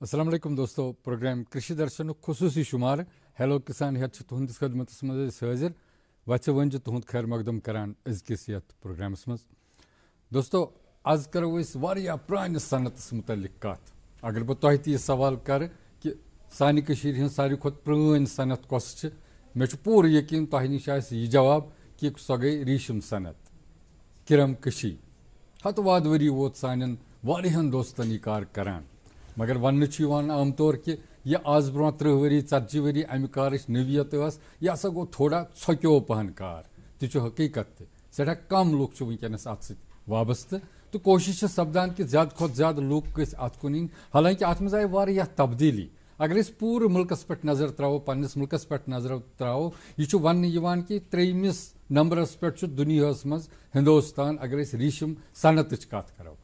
अस्सलाम वालेकुम दोस्तों, प्रोग्राम कृषि दर्शन खुसूसी शुमार हेलो किसान हेत तुहंदिस खदमत मज हाजिर वत्स वन तुहद खैर मकदम करान अजकिस ये प्रोग्रामस मज। दोस्तों आज करो प्रान सनतस मुतलिक कत। अगर बह तुह तह सवाल कर कि सानि कशीर हिंद सारी खुद प्रान सनत कस मे पूर यकीन तुह निश यह जवाब कि सो गई रीशम सनत किरम कशी। हत वाद वरी वोत सान वारियान दोस्तन यह कार करान, मगर वन आम तौर कि यह आज ब्रो 30 वरी 40 वरी अमि कार नवियत यह हसा गो थोड़ा छक्यो पहन कार तह हकीकत सड़ा कम लूक वनस अत वाबस्त तो कोशिश सपदान कि ज्यादा खुद ज्यादा लूक गस अत कुन इन। हालांकि अत मज आई तब्दीली। अगर पूरे मुल्कस पे नजर त्रो पन्निस मुल्कस पे नजर त्रो यह वन कि 3 नंबरस पे दुनिया मज हिंदुस्तान अगर रीशम सनत कत करो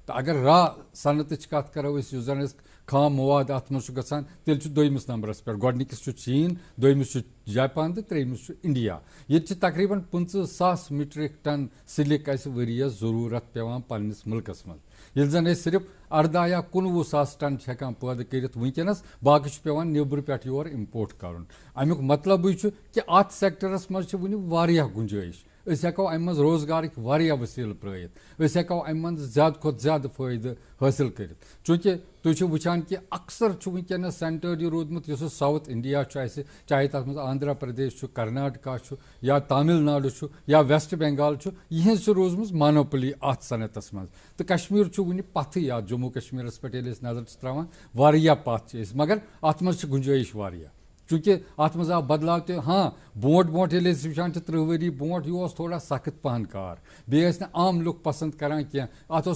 तो अगर रा सनत कत करो जन खाम मवाद अत मज गसान तेल 2 नंबरस पे गोडनिकस चीन, 2 जापान तो 3 इंडिया। ये तकरीबन 50,000 मीट्रिक टन सिलिक वरियस जरूरत पेवान पन्निस मुल्कस मज। ये जन सिर्फ 18 या 19,000 टन हेकान पैदा कर वनकस बाकी पेवान नेबर पे योर इम्पोर्ट कर। अमुक मतलब कि अत सेक्टरस मज वह गुंजाइश हेको अम मज रोजगार वसील प्रयत हेको अम मज ज्यादा खुद ज्यादा फायदे हासिल कर। चूंकि तुम वुचान कि अक्सर वनकस सेंटर्ड यह रोदमुत साउथ इंडिया चाहे तथ मज आंध्र प्रदेश कर्नाटका या तमिलनाडु या वेस्ट बंगाल यह रोजम मोनोपली अत सनतस मज तो कश्मीर वन पथ या जम्मू कश्मीर पे नजर त्रावान वारिया पथ मगर अत मज गुंजाइश वारिया। चूंकि अत मज आव बदलाव तो हाँ बोट वुचान 30 वरी बोट यह थोड़ा सख्त पहन कार बे आम लुक पसंद करान क्या अत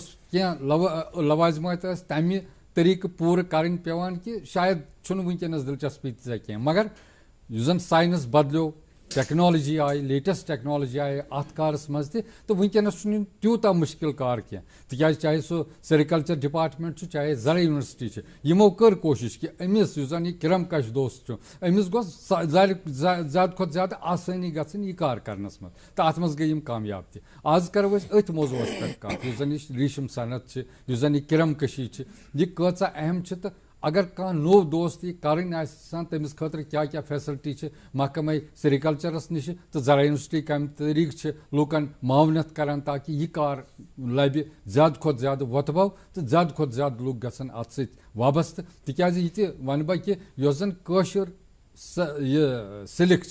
लवाजमत तमें तरीक पूर कर पेवान कि शायद वनकस दिलचस्पी तीजा मगर जन साइंस बदलो टेक्नोलॉजी आई लेटेस्ट टेक्नोलॉजी आई अत कारस मज तो वनकस त्यूता मुश्किल कार क्या तक चाहे सो सेरिकल्चर डिपार्टमेंट चाहे जरा यूनिवर्सिटी यमो कर कोशिश कि अमिस जन यह किरम कश दोस्त अमिस गो ज्यादा खुद ज्यादा आसानी गन यह कार करनस मज तो अत मज गई कामयाब तह। आज करो अथ मौजूस पे कत जन रीशम सनत जन यह किरम कशी यह कचा अहम तो अगर कह नो दोस्त यह कर तमिस खतर क्या क्या फैसिलिटी महकमे सेरिकल्चरस नश तो जरा यूनिवर्सिटी कम तरीक लूकन मावनत करान ताकि यह कार लबि ज्यादा खुद ज्यादा वतबो तो ज्यादा खुद ज्यादा लूक गसन अत सत वाबस्त तिकाज यह वन बह कि जन कशर यह सिलिक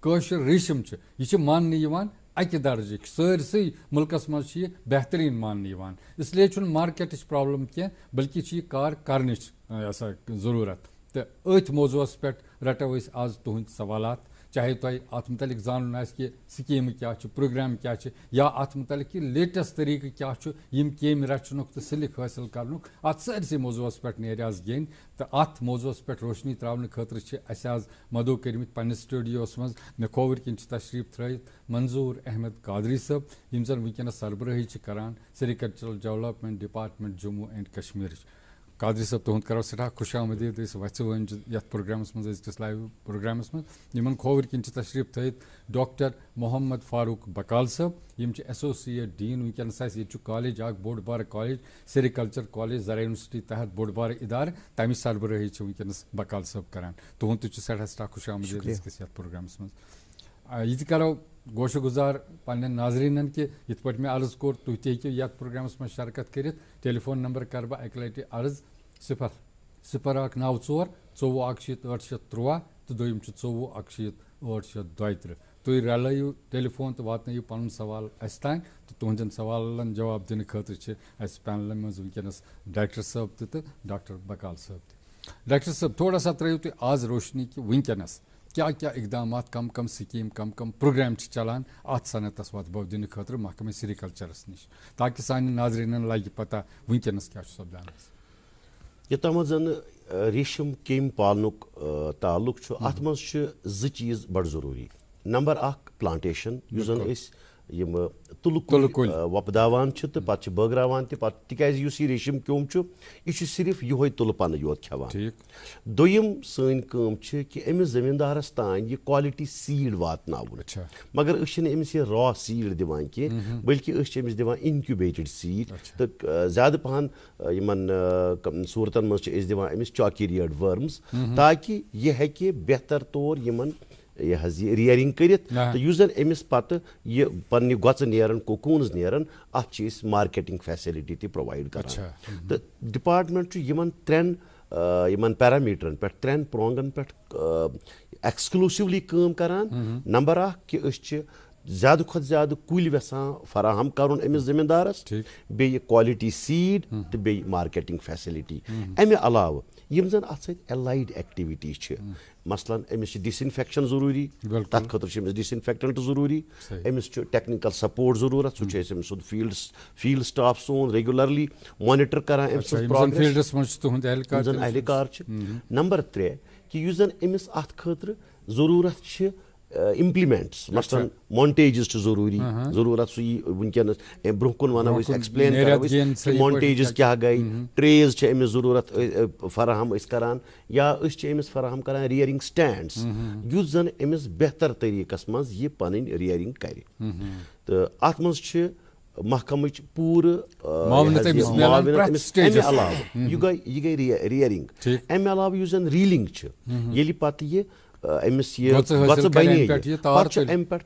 कशर रीशम यह मान अकि दर्ज सरसै मुल्कस मज बेहतरीन मान इसलिए मार्केट प्रॉब्लम क्या बल्कि यह कार कर जरूरत। तो अथ मौजूस पे रटो आज तुहद सवालात चाहे तुम अत मुतलिक जानन कि स्कीम क्या प्रोग्राम क्या या अत मुतलिक लेटेस्ट तरीक क्या यम केम रचनुक तो सिलिक हासिल कर अत सरसे मौजूस पे नेर आज गेन। तो अत मौजूस पे रोशनी त्रावन खतर आज मदो कर्मित पन्निस स्टूडियोस मज मे खोवर किन तशरीफ थ्रत मंजूर अहमद कादरी साहब यम जन वनकस सरबराही करान sericultural development department Jammu and Kashmir. Qadri साहब तुहद करो सठा खुश आमदीद वत्स वन ये प्रोग्रामस मज अजकिस लाइव प्रोग्रामस मज खोवर किन तशरीफ थत डॉक्टर मोहम्मद फारूक बकाल साहब यम एसोसिएट डीन वनकस ये कॉलेज बोड़ बार कॉलेज सेरिकल्चर कॉलेज जरा यूनिवर्सिटी तहत बोड़ बार इदार तमि सरबराही वनकस बकाल साहब करान तुहद तुह सठा खुश आमदीद अजकिस प्रोग्रामस मज। यह करो गोशो गुजार पन्न नाजरीन कि यथ पे मे अर्ज कोर तुह तू ये प्रोग्रामस मज शिरकत कर। टेलीफोन नंबर कर बह अक लटि अर्ज 0-0194 24 तो दोम 24 832। तुम रलयू टेलीफोन तो वातनयू पन सवाल अस तान तो तुहदन सवालन जवाब दिन खतर पैनल मज वनकस डॉक्टर साहब तो डॉक्टर बकाल साहब त। डॉक्टर साहब थोड़ा सा त्रो तुम आज रोशनी कि वनकस क्या क्या इकदाम कम कम स्कीम कम कम प्रोग्राम चलान अत सनतस वतबो दिन खतर महकमे सेरिकल्चरस नश ताकि सान नाजरीन लगे पता वनकस क्या सपदान। योतम जन रीशम केम पालनुक ताल्लुक अत मज 2 चीज बड़ जरूरी। नंबर 1 प्लांटेशन जन यम तुलु कुलि वपदावान छ तो पत बगरावान ते पत तिकाज युस यह रेशम क्योम छ यह छ सिर्फ योय तुलु पन योत खेवान दोयम सन काम छ कि अमिस जमींदारस तान यह क्वालिटी सीड वातनावुन मगर अस अमिस यह रॉ सीड दिवान कि बल्कि अमिस दिवान इनक्यूबेटेड सीड तो ज्यादा पहन यमन सूरतन मज दिवान अमिस चॉकीरियड वर्म्स ताकि यह हेके बेहतर तौर यमन यह रियरिंग करित तो युस जन अमिस पत यह पन्ने गच नेरन कोकून्स नेरन अत मार्केटिंग फैसिलिटी ते प्रोवाइड करान तो डिपार्टमेंट यमन त्रेन यमन पैरामीटरन पे त्रेन प्रोंगन पे एक्सक्लूसिवली काम करान नंबर अख कि अस ज्यादा खुद ज्यादा कुल वेसान फराहम करुन अमिस जमींदारस बे क्वालिटी सीड तो बे मार्केटिंग फैसिलिटी अमे अलाव यम जन अत एलाइड एक्टिविटीज छ मसलन अमिस डिसइनफेक्शन जरूरी तथ खतर डिसइनफेक्टेंट जरूरी अमिस टेक्निकल सपोर्ट जरूरत सह फील्ड स्टाफ सोन रेगुलरली मॉनिटर करान एहलकार नंबर 3 कि युस जन अमिस अत खतर जरूरत छ इम्प्लीमेंट्स मसलन मॉन्टेजेस जरूरी जरूरत सह वनकस ब्रोह कुन वन एक्सप्लेन मॉन्टेजेस क्या गई ट्रेज अमिस जरूरत फराहम करान या अमिस फराहम करान रियरिंग स्टैंड्स युस जन अमिस बेहतर तरीकस मज यह पन रियरिंग कर तो अत मज महकम पूरे यह गई रियरिंग अमे अलाव युस जन रीलिंग ये पत यह अमिस बने पे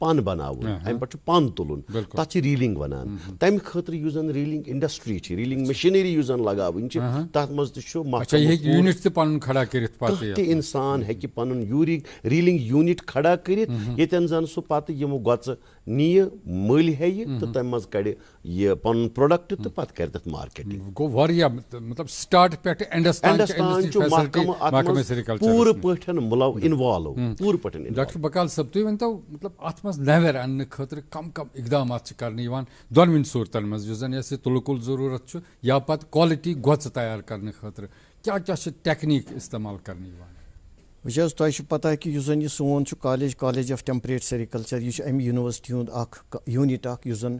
पन बनावन अमे पे पन तुलन तथ रीलिंग वनान तम खतर युस जन रीलिंग इंडस्ट्री रीलिंग मशीनरी युस जन लगावन तथ मज ते इंसान हेकि पनुन रीलिंग यूनिट खड़ा करित येतन जन सह पत यमो गच नीय मल हे तो तम मज कड़ यह पन प्रोडक्ट तो पत कर तथ मार्केटिंग गो वारिया मतलब स्टार्ट पे एंडस पूरे पठन मुलव इन्वॉल्व पूरे पठन डॉक्टर बकाल सब तुम वन तो मतलब अत मज नवर अन्न खतर कम कम इकदाम कर दोनवन सूरतन मज जन तुलकुल जरूरत या पत क्वालिटी गोच तैयार करने खतर क्या क्या टेक्निक इस्तेमाल करने वह तुम पता कि जन सोन कॉलेज ऑफ टेम्परेट सेरिकल्चर यह अमि यूनिवर्सिटी हुंद यूनिट जन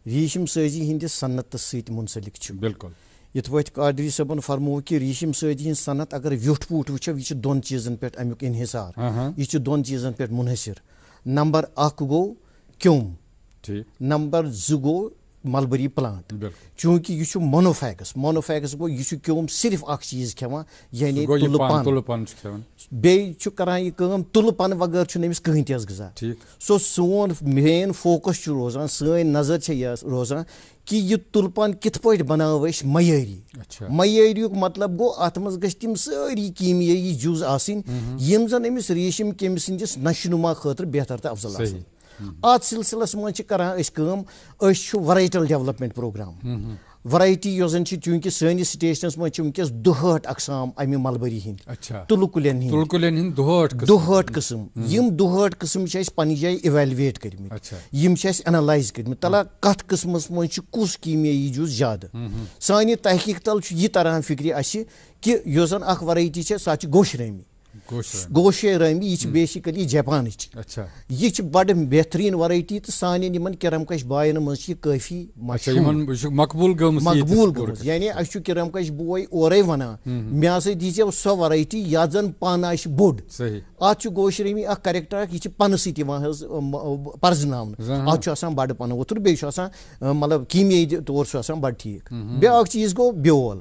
रीशम साजी हंदिस सनत सत मुंसलिक बिल्कुल इत पे कादरी सबन फरमो कि रीशम साजी हंद सनत अगर व्युठ पूट वो यह दोन चीजन पे अमुक इन्हिसार यह दोन चीजन पे मुनहसर नंबर 1 गो क्योम नंबर 2 गो मलबरी प्लांट चूंकि यह मोनोफैगस गो यह क्योम सिर्फ अख चीज खेवान यानी तुलपन बेच करान यह तुलपन वगैर अमिस कहीं तज गजा सो सोन मेन फोकस रोजान सन नजर रोजान कि यह तुलपन कित पे बनाव मयरी मतलब गो अत मज गछ तिम सारी कीमियाई जुज आसिन यम जन अमिस रेशम केम सिंदिस नशनुमा खतर बेहतर तो अफजल आसन अत सिलसिलस मज वराइटल डेवलपमेंट प्रोग्राम वराइटी योजन चूंकि सैनिस स्टेशनस मज वनकस 62 अकसाम अमि मलबरी हंद तुलु कुलेन हंद 62 किस्म यम 62 किस्म पन्नी जाय इवेलुएट कर्मित यम एनालाइज कर्मित तला कथ किस्मस मज कुस कीमियाई जुज ज्यादा सानि तहकीक तल यह तरह फिक्र अस कि योजन अख वराइटी सह गोशरामी गोशरामी यह बेसिकली जापान यह बड़ बेहतरीन वराइटी तो सान किरमकश बायन मज काफी मकबूल गमज यानी अस किरमकश बोय ओरे वनान मे हसा दीजिए सो वराइटी या जन पन आश बोड अत गोशरामी अख करेक्टर यह पन सत पर्जन अत बड़ पन वोथुर बे मतलब कीमियाई तौर बड़ ठीक ब्या चीज गो ब्योल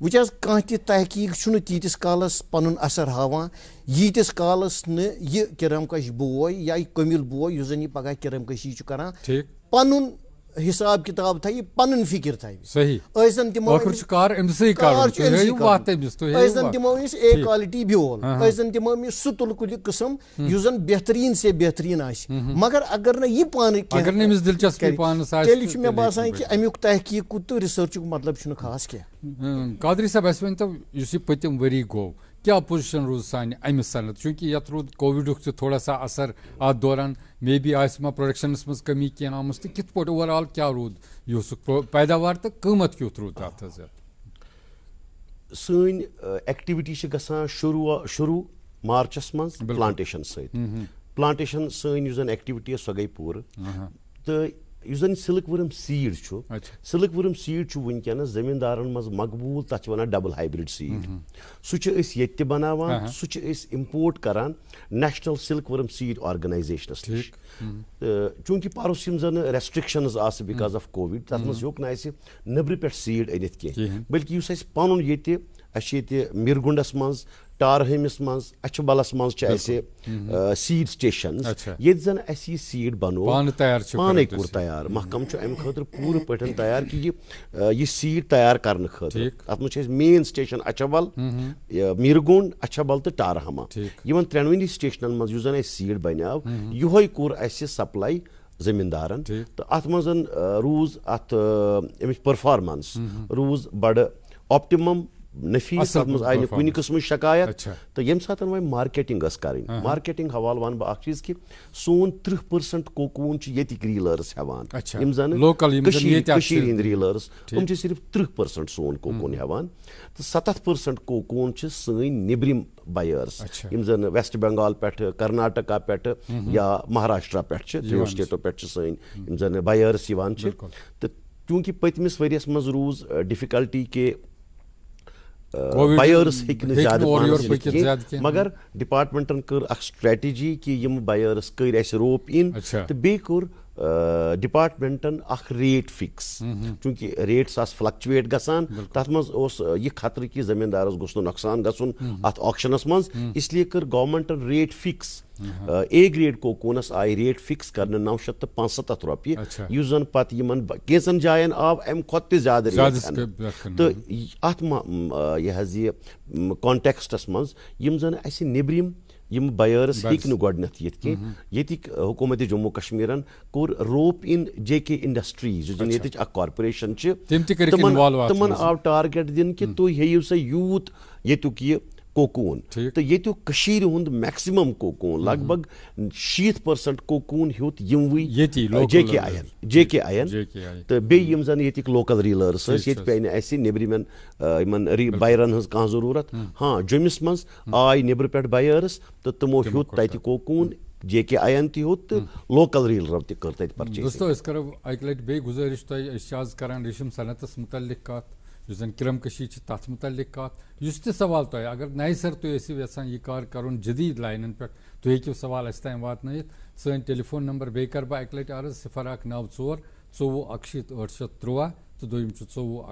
वह कह तहकीक तीतिस कालस पन असर हावान यीतिस कालस न यह किरमकश बोय या कमिल बोय युस जन पगह किरमकशी करान पनुन हिसाब किताब थी पन फिक्र थी दिमो ए क्वालिटी ब्योल दिमो सह तुलकुल किस्म युस जन बेहतरीन से बेहतरीन मगर अगर न यह पान मे बासान कि अमुक तहकीक तो रिसर्च मतलब खास क्या कादरी साहब अस वन तो पतिम वरी गो क्या पोजिशन रूज सान अमिस सनत चूंकि ये रूद कोविड थोड़ा सा असर अत दौरान मे बी आसमा प्रोडक्शनस मज कमी कह आमस तो कित पे ओवरऑल क्या रूद यह पैदावार तो कीमत क्युत रूद अत सन एक्टिविटी गसान शुरू मार्चस मज प्लांटेशन सत प्लांटेशन सैन युस एक्टिविटी सो गई पूर तो युस silkworm seed silkworm seed वनकस जमींदारन मज मकबूल तथ वन डबल हाइब्रिड सीड सह बनावान सह इम्पोर्ट करान नेशनल सिल्क वर्म सीड ऑर्गेनाइजेशनस नश चूंकि पारुस रेस्ट्रिक्शंस आस बिकॉज ऑफ कोविड तथ मज होक नब्र पे सीड अनित कह बल्कि पन ये मिरगुंडस मज टारहमिस मज अछबलस मज सीड स्टेशन ये जन यह सीड बनो पाने कोर तैयार महकम अम खतर पूरे पे तैयार कि यह सीड तैयार करने खतर अत मज मेन स्टेशन अछबल मिरगुंड अछबल तो टारहमा इन त्रेनवनी स्टेशन मज जन सीड बनो ये कोर सप्लाई जमींदारन तो अत मज रूज अत परफॉर्मेंस रूज बड़ ऑप्टिमम नफीस अत आई कुछ किस्म शिकायत तो ये सात वो मार्केटिंग कर मार्केटिंग हवाल वन बह चीज कि सोन 30% कोकून रीलर्स हेवान जन हंद रीलर्स हम सिर्फ 30% सोन कोकून हेवान तो 70% कोकून सैन निब्रिम बायर्स जन वेस्ट बंगाल पे कर्नाटका पे या महाराष्ट्र पे त्रो स्टेटों पे सैन जन बायर्स तो चूंकि पतमिस वरियस मज रूज डिफिकल्टी के बायर्स ज्यादा मगर डिपार्टमेंटन कर स्ट्रेटजी कि यम बायर्स कर रोप इन तो बे कोर डिपार्टमेंटन रेट फिक्स चूंकि रेट्स फ्लक्चुएट गसान तथ मज यह खतर कि जमींदारस गोस नुकसान गसन अत ऑक्शनस मज इसलिए कर गवर्नमेंटन रेट फिक्स ए ग्रेड कोकूनस आई रेट फिक्स कर 975 रुपये युस जन पत कैसन जायन आव अम खुद ज्यादा रेट तो अत यह कॉन्टेक्स्टस मज यम जन अस निब्रिम यम बायर्स हेक गोडनथ ये हुकूमत जम्मू कश्मीरन कोर रोप इन JK इंडस्ट्रीज जन ये कॉर्पोरेशन तमन आव टारगेट दिन कि तुम हेयू सा यूत येतुक ये कोकून तो ये मैक्सिमम कोकून लगभग 70% कोकून हेत यमवे JK आयन तो बेम जन ये लोकल रीलर्स ये पे निब्रिमन बायरन हज कह जरूरत हाँ जमिस मज आय निब्र पे बायर्स तो तमो हेत तत कोकून JK आयन तोत लोकल रीलर कर तत परचेज। दोस्तों अस करो अक लट बे गुजारिश तज करान रेशम सनतस मुतल्लिक कत युस जन किरम कशी तथ मुतल्लिक कत युस त सवाल तुम अगर नए सर तुम यसान यह कार कर जदीद लाइन पे तुम हेकि सवाल अस तान वातनयित सन टेलीफोन नंबर बे कर बह अक लट अर्ज 019 24 813 तो दोम 24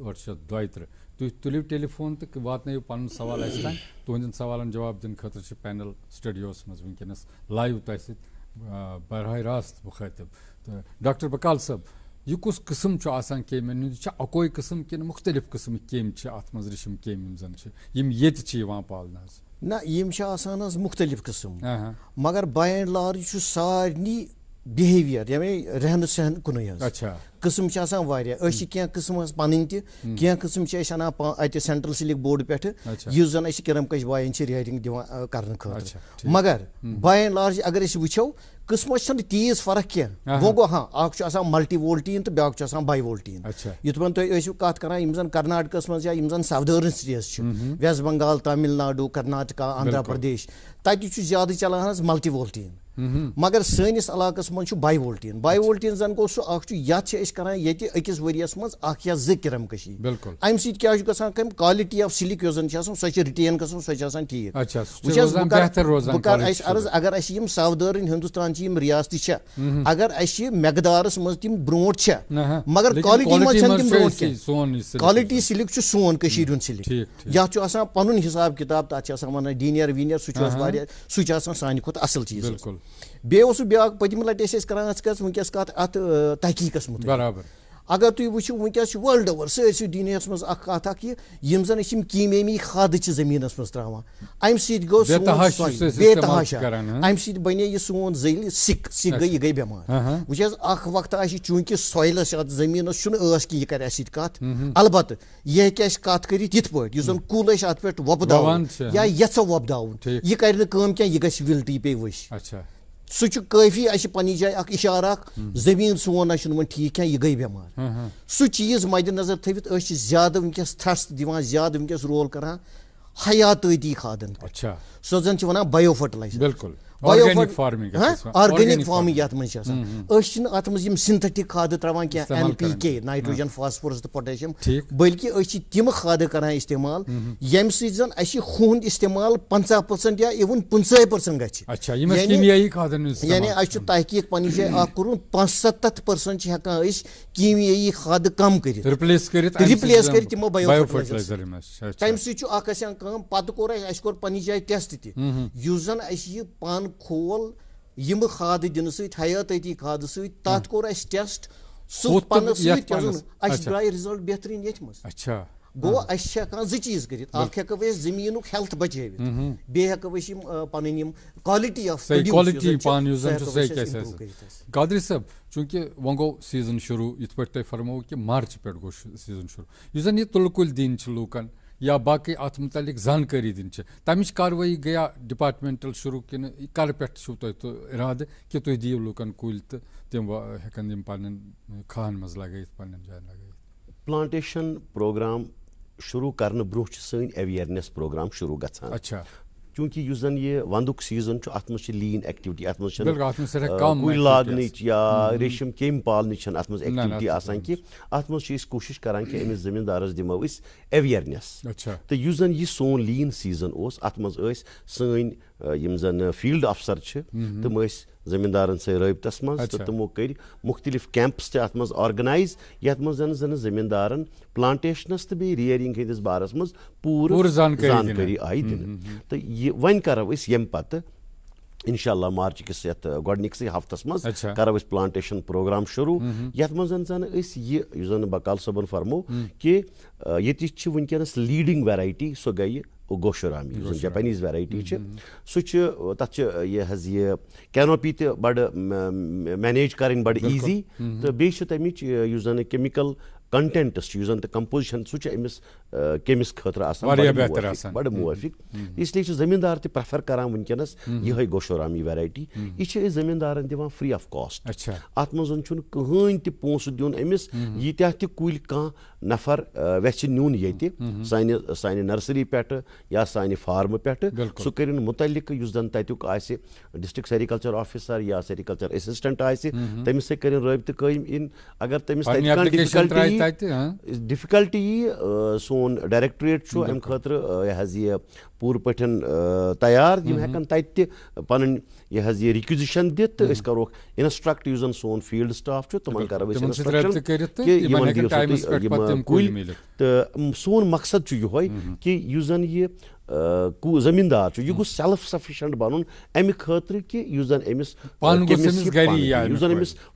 832 तुम तुलिव टेलीफोन तो वातनयु पन सवाल अस तान तुहंदन सवालन जवाब दिन खतर पैनल स्टूडियोस मज वनकस लाइव तह बरह रास्त मुखातिब तो डॉक्टर बकाल साहब यह कुछ किस्म केम अकोई किस्म कि मुख्तलिफ किस्म केम अत मज रेशम केम ये पालना ना यम मुख्तलिफ किस्म मगर बाय एंड लार्ज सारनी बिहेवियर यानी रहन सहन कुन किस्म क्या किस्म पन क्या किस्म अत सेंट्रल सिलिक बोर्ड पे इस जन किरम कश बायन रेटिंग दिवान कर खतर मगर बाय एंड लार्ज अगर वो किस्म तीज फर्क क्या वो गो हाँ अख मल्टी वोल्टीन तो ब्याक बाई वोल्टीन युत वन तुम कत कर कर्नाटक मज या सदर्न स्टेट्स वेस्ट बंगाल तमिलनाडु कर्नाटका आंध्र प्रदेश तत ज्यादा चलान मल्टी वोल्टीन मगर सैनिस इलाकस मज बाई वोल्टीन जन गो सह करान ये अकिस वरियस मज या जो किरम कशी अम क्या गम क्वालिटी ऑफ सिलिक सह रिटेन गसन सह ठीक अर्ज अगर सवदर्न हिंदुस्तान रियासती अगर मेकदारस मज तम ब्रो मगर क्वालिटी मज ब्रो क्वालिटी सिलिक सोन सिलिक या पन हिसाब किताब तथा वन डीनियर वीनियर सह सान खुद असल चीज बे ब्या पतम लट करान वनकस कत अत तहकीकस मुतल्लिक अगर तुम वो वनकस वर्ल्ड ओवर सरसी दुनिया मज कत यम जन कीमेमी खाद जमीनस मज त्रावान अम गो बेतहाशा अम बने यह सोन जल सिक गई यह गई बेमार वो वक्त चूंकि सॉइलस जमीनस कि यह कर कत अलबत् यह कत कर ये कुल अत पे वपदावन या यह वपदावन यह कर यह गि विल्टी पे वश सह काफी पन्नी जाए इशारा जमीन सोन वन ठीक क्या यह गई बेमार सह चीज मद्देनजर थवित ज्यादा वनकस थ्रस्ट दिवान ज्यादा वनकस रोल करान हयाती खादन सो जन वन bio fertiliser Organic farming organic farming यथ मज अत मज सिंथेटिक खाद त्रावान क्या NPK नाइट्रोजन फास्फोरस तो पोटेशियम बल्कि तिम खाद करान इस्तेमाल यम सन खुंद इस्तेमाल 50% या इवन 50% यानी तहकीक पन्नी जाए कर 75% हेकान कीमियाई खाद कम कर रिप्लेस कर तमो बायो फर्टिलाइजर तम सम पत कोर पन्नी जाए टेस्ट तन पान खोल यम खाद दिन हयाती खाद सत कोर टेस्ट सह पन द्राय रिजल्ट बेहतरीन ये गो हेकान जो चीज कर जमीन हेल्थ बचवित बे पन क्वालिटी ऑफ कादरी साहब चूंकि वो गो सीजन शुरू इत पे तुम फरमो कि मार्च पे गो सीजन शुरू जन यह तुल कुल दिन लूकन या बाकी अत मुतलिक जानकारी दिन तमिच कार्रवाई गया डिपार्टमेंटल शुरू कि कर पे तो इराद कि तुम दियो लूकन कुल तो तम हेकन पन खान मज लगे पन जान लगे प्लांटेशन प्रोग्राम शुरू करने ब्रोह सन अवेयरनेस प्रोग्राम शुरू गछान अच्छा चूंकि जन ये वंदुक सीजन अत मज लीन एक्टिविटी अत कुल लागन या रेशम केम पालन अत मज एक्टिविटी आसान कि अत मज कोशिश करान कि अमिस जमींदारस दिमो अवेयरनेस तो जन यह सोन लीन सीजन अत मज सन यम जन फील्ड अफसर तम जमींदारन से रबितस मज तो तमो कर मुख्तलिफ कैंप्स अत मज ऑर्गेनाइज यथ मज जन जमींदारन प्लांटेशनस तो बे रियरिंग हंदिस बारस मज पूरी जानकारी आई दिन तो वन करो यम पत इंशाल्लाह मार्च किस गोडनिकस हफ्तस मज करो प्लांटेशन प्रोग्राम शुरू यथ मज जन बकाल सबन फरमो कि ये वनकस लीडिंग वेराइटी सो गई गोशोरामी जापानीज वेराइटी सह तथ यह कैनोपी तो बड़ मैनेज कर बड़ ईजी तो बे तमिच जन केमिकल कंटेंट्स तो कंपोजिशन सह अमिस केमिस खतर बड़ मुआफिक इसलिए जमींदार तो प्रेफर करान वनकस ये गोशोरामी वेराइटी यह जमींदारन दिवान फ्री ऑफ कॉस्ट अत मज कहन तह पोस दिन अमिस यीत्या तह कुल कह नफर वेछ नुन ये सानि नर्सरी पे या सानि फार्म पे सह कर मुतलिक जन तत्युक डिस्ट्रिक्ट सेरिकल्चर ऑफिसर या सेरिकल्चर असिस्टेंट तमिस से कर रबित कायम इन अगर तमिस डिफिकल्टी यी सोन डायरेक्टरेट अम खतर यह पूर पठन तैयार हेकन तत पन यह रिक्विजिशन दित तो करो इंस्ट्रक्ट जन सोन फील्ड स्टाफ तुम करो कुल तो सोन मकसद ये कि जन ये जमींदार यह गो सेल्फ सफिशिएंट बन अमि खतर कि जन अमिस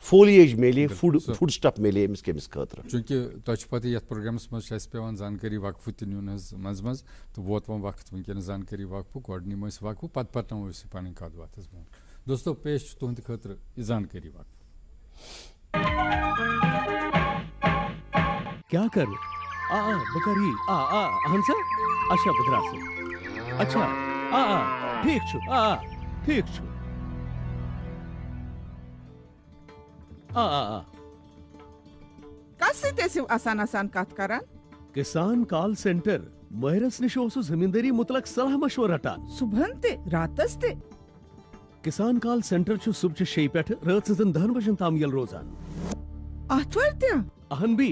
फोलिएज मिले फूड स्टफ मिले अमिस केमिस खतर चूंकि तुझ पता ये प्रोग्रामस मज पेवान जानकारी वक्फ तुन मज मज तो वोत वो वक्त वनकस जानकारी वक्फ गोड निमो वक्फ पत पतनो पन कद बात दोस्तों पेश तुहद खतर जानकारी वक्फ क्या कर बकरी हंसा अच्छा बदरास अच्छा ठीक छु ठीक छु कस से आसान आसान कत करान किसान कॉल सेंटर महरस निश जमींदारी मुतलक सलाह मशवर रटान सुबहन ते रातस ते किसान कॉल सेंटर सुबह 6 पे रात 10 बजन ताम यल रोजान आथवार ते अहन भी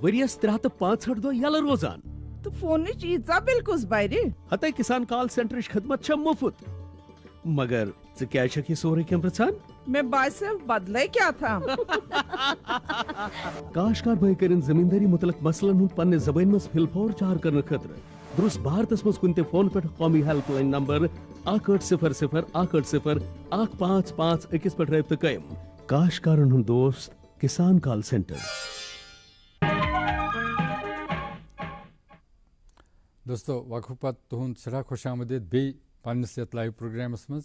वरियस 365 दो यल रोजान तो फोन ईजा बिल कुस बायरे हते किसान कॉल सेंटर खदमत छ मुफ्त मगर क्या सोरे कम प्रचान मैं बायस बदले क्या था काशकार भाई करिन जमींदारी मुतलक मसलन हुन पन्ने जबान मस फिलफोर चार करन खतर दुरुस भारतस मस कुनते फोन पे कौमी हेल्पलाइन नंबर 8800 88 155 21 पे रब्त कायम काशकारन हुन दोस्त किसान कॉल सेंटर। दोस्तों वक्फ पत तुहद सरा खुश आमदीद बे पन्नस यथ लाइव प्रोग्रामस मज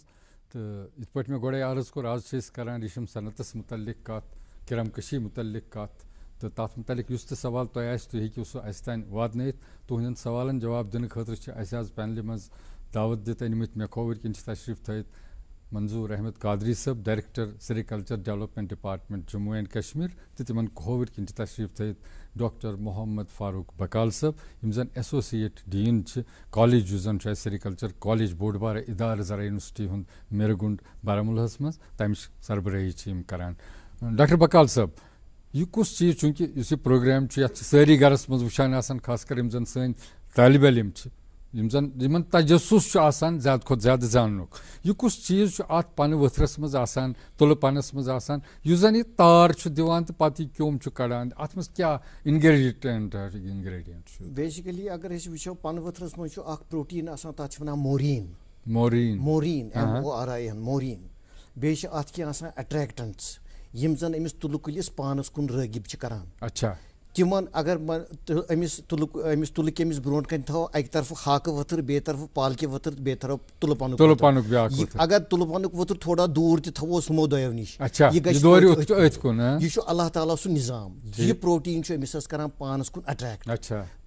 तो इत पे मे गोड़े अर्ज कोर आज करान रेशम सनतस मुतलिक कत किरम कशी मुतलिक कत तो तथ मुतलिक युस ते सवाल तुह तुम हेकि सह अस तान वातनयित तुहदन सवालन जवाब दिन खतर आज पैनल मज दावत दित अनमित मे खोवर किन तशरीफ थयित मंजूर अहमद कादरी साहब director sericulture development department Jammu and Kashmir तो तिमन कोविड किन तशरीफ थी डॉक्टर मोहम्मद फारूक बकाल साहब यम जन एसोसिएट डीन कॉलेज जन सेरिकल्चर कॉलेज बोर्ड बार इदार जरा यूनिवर्सिटी हुंद मेरगुंड बारामुल्ला मज तमिश सरबराही करान डॉक्टर बकाल साहब यह कुछ चीज़ चूंकि इस प्रोग्राम सारी गरस मज वुचान खास कर यम जन सन तालिब इल्म यमन तजस्सुस ज्यादा खुद ज्यादा जाननुक यह कुछ चीज़ अत पन वथरस मज तुल पनस मज यह जन यह तार दिवान तो पत यह क्योम कड़ान अत मज क्या इंग्रेडिएंट बेसिकली अगर वो पन वथरस मज प्रोटीन तथ वन मोरीन मोरीन मोरीन MORIN मोरीन बे अत अट्रैक्टेंट्स यम जन अमिस तुल कुलिस पानस कुन रगिब करान अच्छा तिमन अगर अमिस तुल कमिस ब्रोह कन थो अक तरफ हाक वथर बे तरफ पालक वथर बे तरफ तुल पनुक अगर तुल पनुक वथर थोड़ा दूर थो समो दो नश यह अल्लाह ताला सु निज़ाम यह प्रोटीन अमिस करान पानस कुन अट्रैक्ट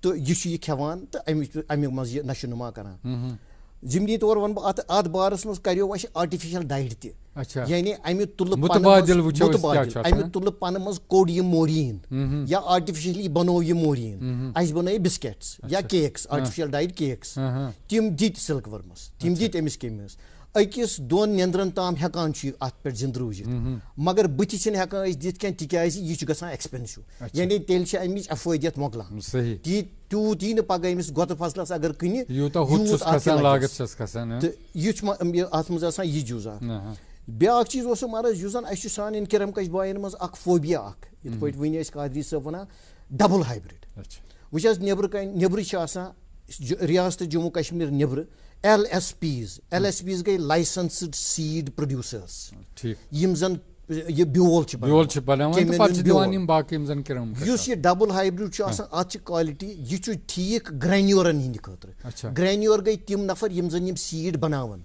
तो यह खेवान तो अमिक मज यह नशो नुमा करान जिमनी तौर वन अत बारस मज करो आर्टिफिशियल डाइट तह यानी अमि तुल पन मज कोड यह मोरीन या आर्टिफिशियली बनो यह मोरीन अस बन बिस्किट्स या केक्स आर्टिफिशियल डाइट केक्स तिम दित सिल्क वर्मस तिम दित अमिस कमिस अकिस दोन निंद्रन ताम हेकान अत पे जिंद रूजित मगर बुत हेकान दित कह तिकाज यह गसान एक्सपेंसिव यानी तेल अमिच अफोदियत मोकलान तूत यी पगह अमिस गोत फसलस अगर कन अत मज यह जुजा ब्या चीज मरज जन सान इन किरम कश बायन मज फोबिया इत पे वन कादरी साहब वन डबल हाइब्रिड वह नब्र रियासत जम्मू कश्मीर नब्र LSPs गई लाइसेंस्ड सीड प्रोड्यूसर्स यम जन यह ब्योल यह डबल हाइब्रिड अत क्वालिटी यह ठीक ग्रैन्योरन हंद खतर ग्रैन्योर गई तिम नफर यम जन सीड बनावन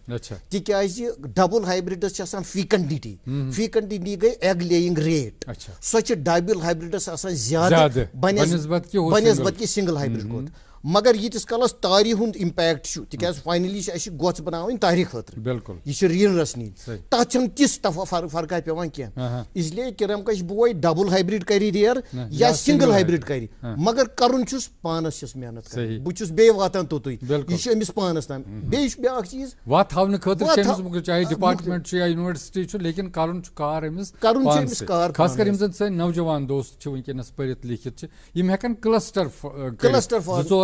तिकाज डबल हाइब्रिडस फीकंडिटी गई एग लेइंग रेट सो डबल हाइब्रिडस ज्यादा बनस्बत कि सिंगल हाइब्रिड खोत मगर यीतिस कलस तारी हुंद इम्पैक्ट तिकाज फाइनली गोच बनावन तारी खतर बिल्कुल यह रीनरस नी तथ तिस फर्क पेवान कह इसलिए किरम कश बोय डबल हाइब्रिड करी रेयर या सिंगल हाइब्रिड करी मगर करुन पानस मेहनत कर बुस बे वातान तोतुई यह अमिस पानस ताम बे ब्या चीज वत थवन खतर चाहे डिपार्टमेंट या यूनिवर्सिटी लेकिन करुन कार अमिस खास कर यम जन नौजवान दोस्त वनकस पढ़ित लिखित यम हेकन क्लस्टर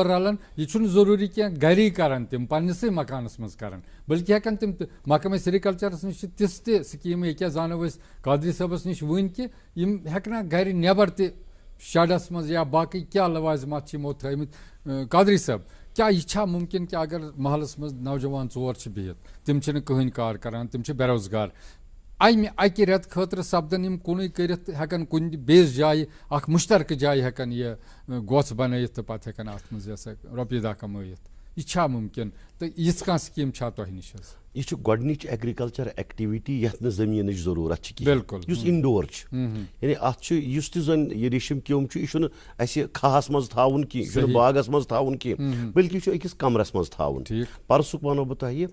रलन यह जरूरी क्या गरी करान तम पन्नस मकानस मज करान बल्कि हेकन तम महकमा सेरिकल्चरस नश तिस त स्कीम ये जानो कादरी साहबस नश वन कि हेकना गर नबर त शेडस मज या बाकी क्या लवाजमात यमो थमित कादरी साहब क्या यह मुमकिन कि अगर महलस मज नौजवान चोर बिहित तम कहन कार करान तम बेरोजगार अकि रेत खतर सपदन कुन कर हेकन कुन बेस जाए मुश्तरक जाए हेकन यह गोच बनत तो पे हेकन अत मज रोपये दह कमत यह मुमकिन तो यिच कह स्कीम तह नश यह गोडनिच एग्रीकल्चर एक्टिविटी यथ न जमीन जरूरत बिल्कुल इनडोर यानी अत जन यह रेशम क्योम यह खास मज थावन कि बागस मज थावन कि बल्कि यह अकिस कमरस मज थावन परसुक वनो बह तह ये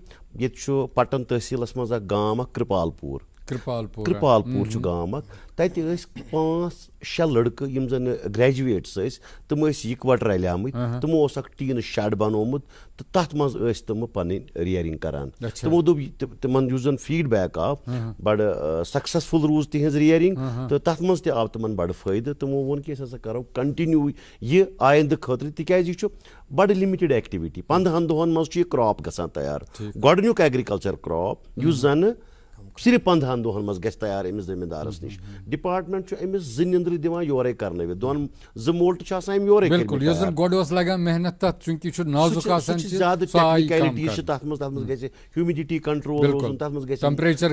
पटन तहसीलस मज गाम कृपालपुर गाम तत 5-6 लड़क यम जन ग्रेजुएट्स तम इकवट रलियाम तमो टीन शेड बनोमुत तो तथ मज तम पन रियरिंग करान तमो दोप तमन जन फीडबैक आव बड़ सक्सेसफुल रूज तिहज रियरिंग तो तथ मज आव तमन बड़ फायदे तमो वोन कि करो कंटिन्यू यह आइंद खतर तिकाज यह बड़ लिमिटेड एक्टिविटी 15 दोहन मज क्रॉप गसान तैयार गोडन्युक एग्रीकल्चर क्रॉप युस जन सिर्फ 15 दोहन मज गस तैयार अमिस जमींदारस निश डिपार्टमेंट अमिस जिंद्र दिवान योरे करने दोन मोल्ट योरे बिल्कुल लगान मेहनत तथ चूंकि नाजुक टेक्निकलिटी तथ मज गए ह्यूमिडिटी कंट्रोल रोजन तथ मज टेम्परेचर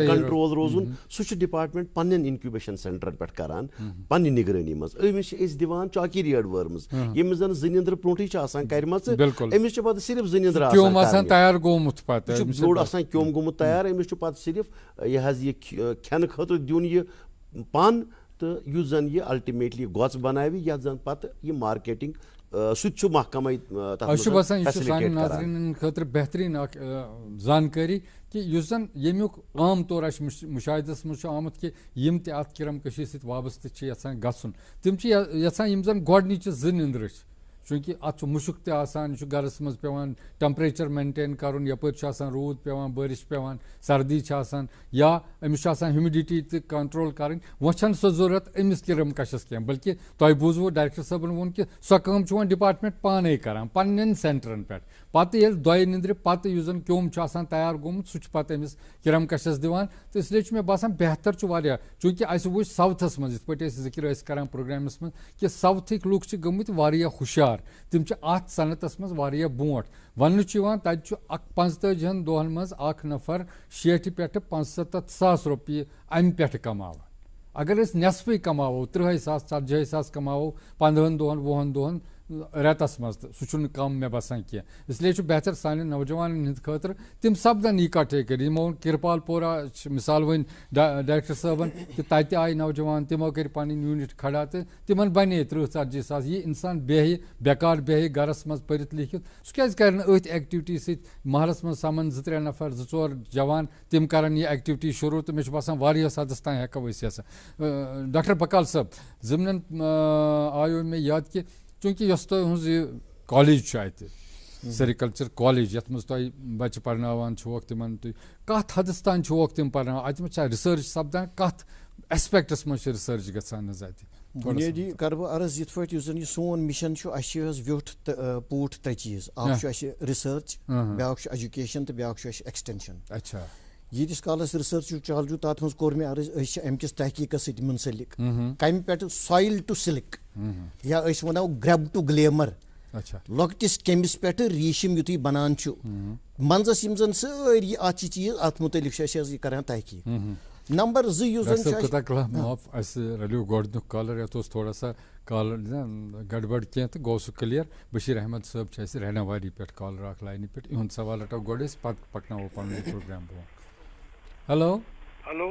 कंट्रोल रोजन सह डिपार्टमेंट पन्न इनक्यूबेशन सेंटर पे करान पन्न निगरानी मज अमिस दिवान चाकी रेड वर्म्स यमिस जन जिंद्र ब्रोटी कर्म अमिस पे सिर्फ जिंद्र तैयार गोमुत जोड़ क्योम गोमुत तैयार अमिस पे सिर्फ यह खेन खतर दिन यह पन तो युस जन यह अल्टीमेटली गोच बनावे यह जन पत यह मार्केटिंग सह महकमा नाजरीन खतर बेहतरीन जानकारी कि युस जन येमियुक आम तौर मुशाहिदस मज आमुत कि यम ते अत किरम कशी सत वाबस्त यसान गछुन तिम यसान यम जन गोडनिच ज निंद्र चूंकि अत मुशुक ते आसान गरस मज पेवान टेम्परेचर मेंटेन करुन यपर रूद पेवान बारिश पेवान सर्दी आसान या अमिस ह्यूमिडिटी ते कंट्रोल करन वह सो जरूरत अमिस किरम कशस कह बल्कि तुम बूजवो डायरेक्टर साहबन वोन कि सो कम वो डिपार्टमेंट पाने करान पन्न सेंटरन पे पत ये दो निंद्र पत युस जन क्योम तैयार गोमुत सह पत अमिस किरम कशस दिवान तो इसलिए मे बासान बेहतर चूंकि अस वो साउथस मज इत पे जिक्र करान प्रोग्रामस मज कि साउथिक लूक गमत हुशियार तिम अत सनतस मज ब्रोट वन तत 45 दोहन मज अख नफर 60 पे 75,000 रुपये अम पे कमावान अगर नेसफे कमावो 30,000 40,000 कमावो 15 दोहन 20 दोहन रेतस मज सह कम मे बसान कह इसलिए बेहतर सान नौजवान हंद खतर तिम सपदन यह कैटेगरी यमो किरपाल पोरा मिसाल वन डायरेक्टर साहबन कि तत आय नौजवान तिमो कर पन यूनिट खड़ा तो तिमन बने 30-40,000 यह इंसान बेह बेकार बेह गरस मज पढ़ित लिखित सह क्या अथ एक्टिविटी सत महलस मज समन 2-3 नफर 2-4 जवान तिम कर यह एक्टिविटी शुरू तो मे बसान वारियस हदस तान हेको डॉक्टर बकाल साहब ज़िमनन आयो मे याद कि चूंकि तुज कॉलेज अत सेरिकल्चर कॉलेज यथ मज बच्चे पढ़ान तिमन कत हदस तान तिम पढ़ा अत रिसर्च सपदान कत एस्पेक्टस मज रिसर्च गसान बुनियादी कर बह अर्ज ये पे यह सोन मिशन व्युठ पूठ 3 चीज रिसर्च ब्या एजुकेशन तो ब्या एक्सटेंशन अच्छा यीतिस कालस रिसर्च चालू तथ मज कोर मे अर्ज अमकिस तहकीकस सत मुंसलिक कम पे सॉइल टू सिल्क या वनो ग्रेब टू ग्लेमर लॉकटिस केमिस पे रीशिम युत बनान मंजस यम जन सारी अत चीज अत मुतलिक करान तहकीक नंबर 2 युस रलियो गोडनुक कॉलर ये थोड़ा सा कॉलर गड़बड़ कह तो गो सह क्लियर बशीर अहमद साहब रहनावारी पे कॉलर अख लाइन पे इहद सवाल रटो गोड़ पत पकनो पन प्रोग्राम बो हेलो हेलो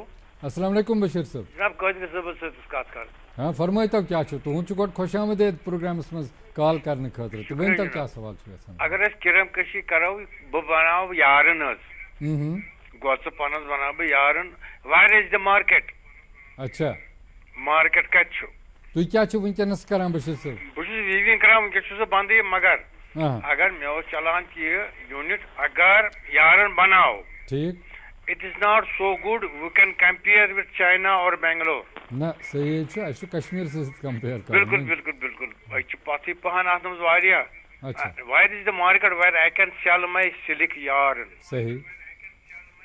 अस्सलाम वालेकुम बशीर साहब जनाब कादिर साहब से कत कर हाँ फरमाई तो क्या तुहद गोड खुश आमदेद प्रोग्रामस मज कॉल करने खतर तो वन तो क्या सवाल अगर किरम कशी करो बह बनाव यारन गोच पनस बनाव बह यारन वेयर इज द मार्केट अच्छा मार्केट कत तुम क्या वनकस करान बशीर साहब बस वीविंग करान वनकस बंद मगर अगर मे चलान कि यूनिट अगर यारन बनाओ ठीक it is not so good we can compare with China or Bangalore ना सही है कश्मीर से कंपेयर कर बिल्कुल बिल्कुल बिल्कुल अच्छी पाती पहन आत्म वारिया अच्छा where is the market where I can sell my silk yarn सही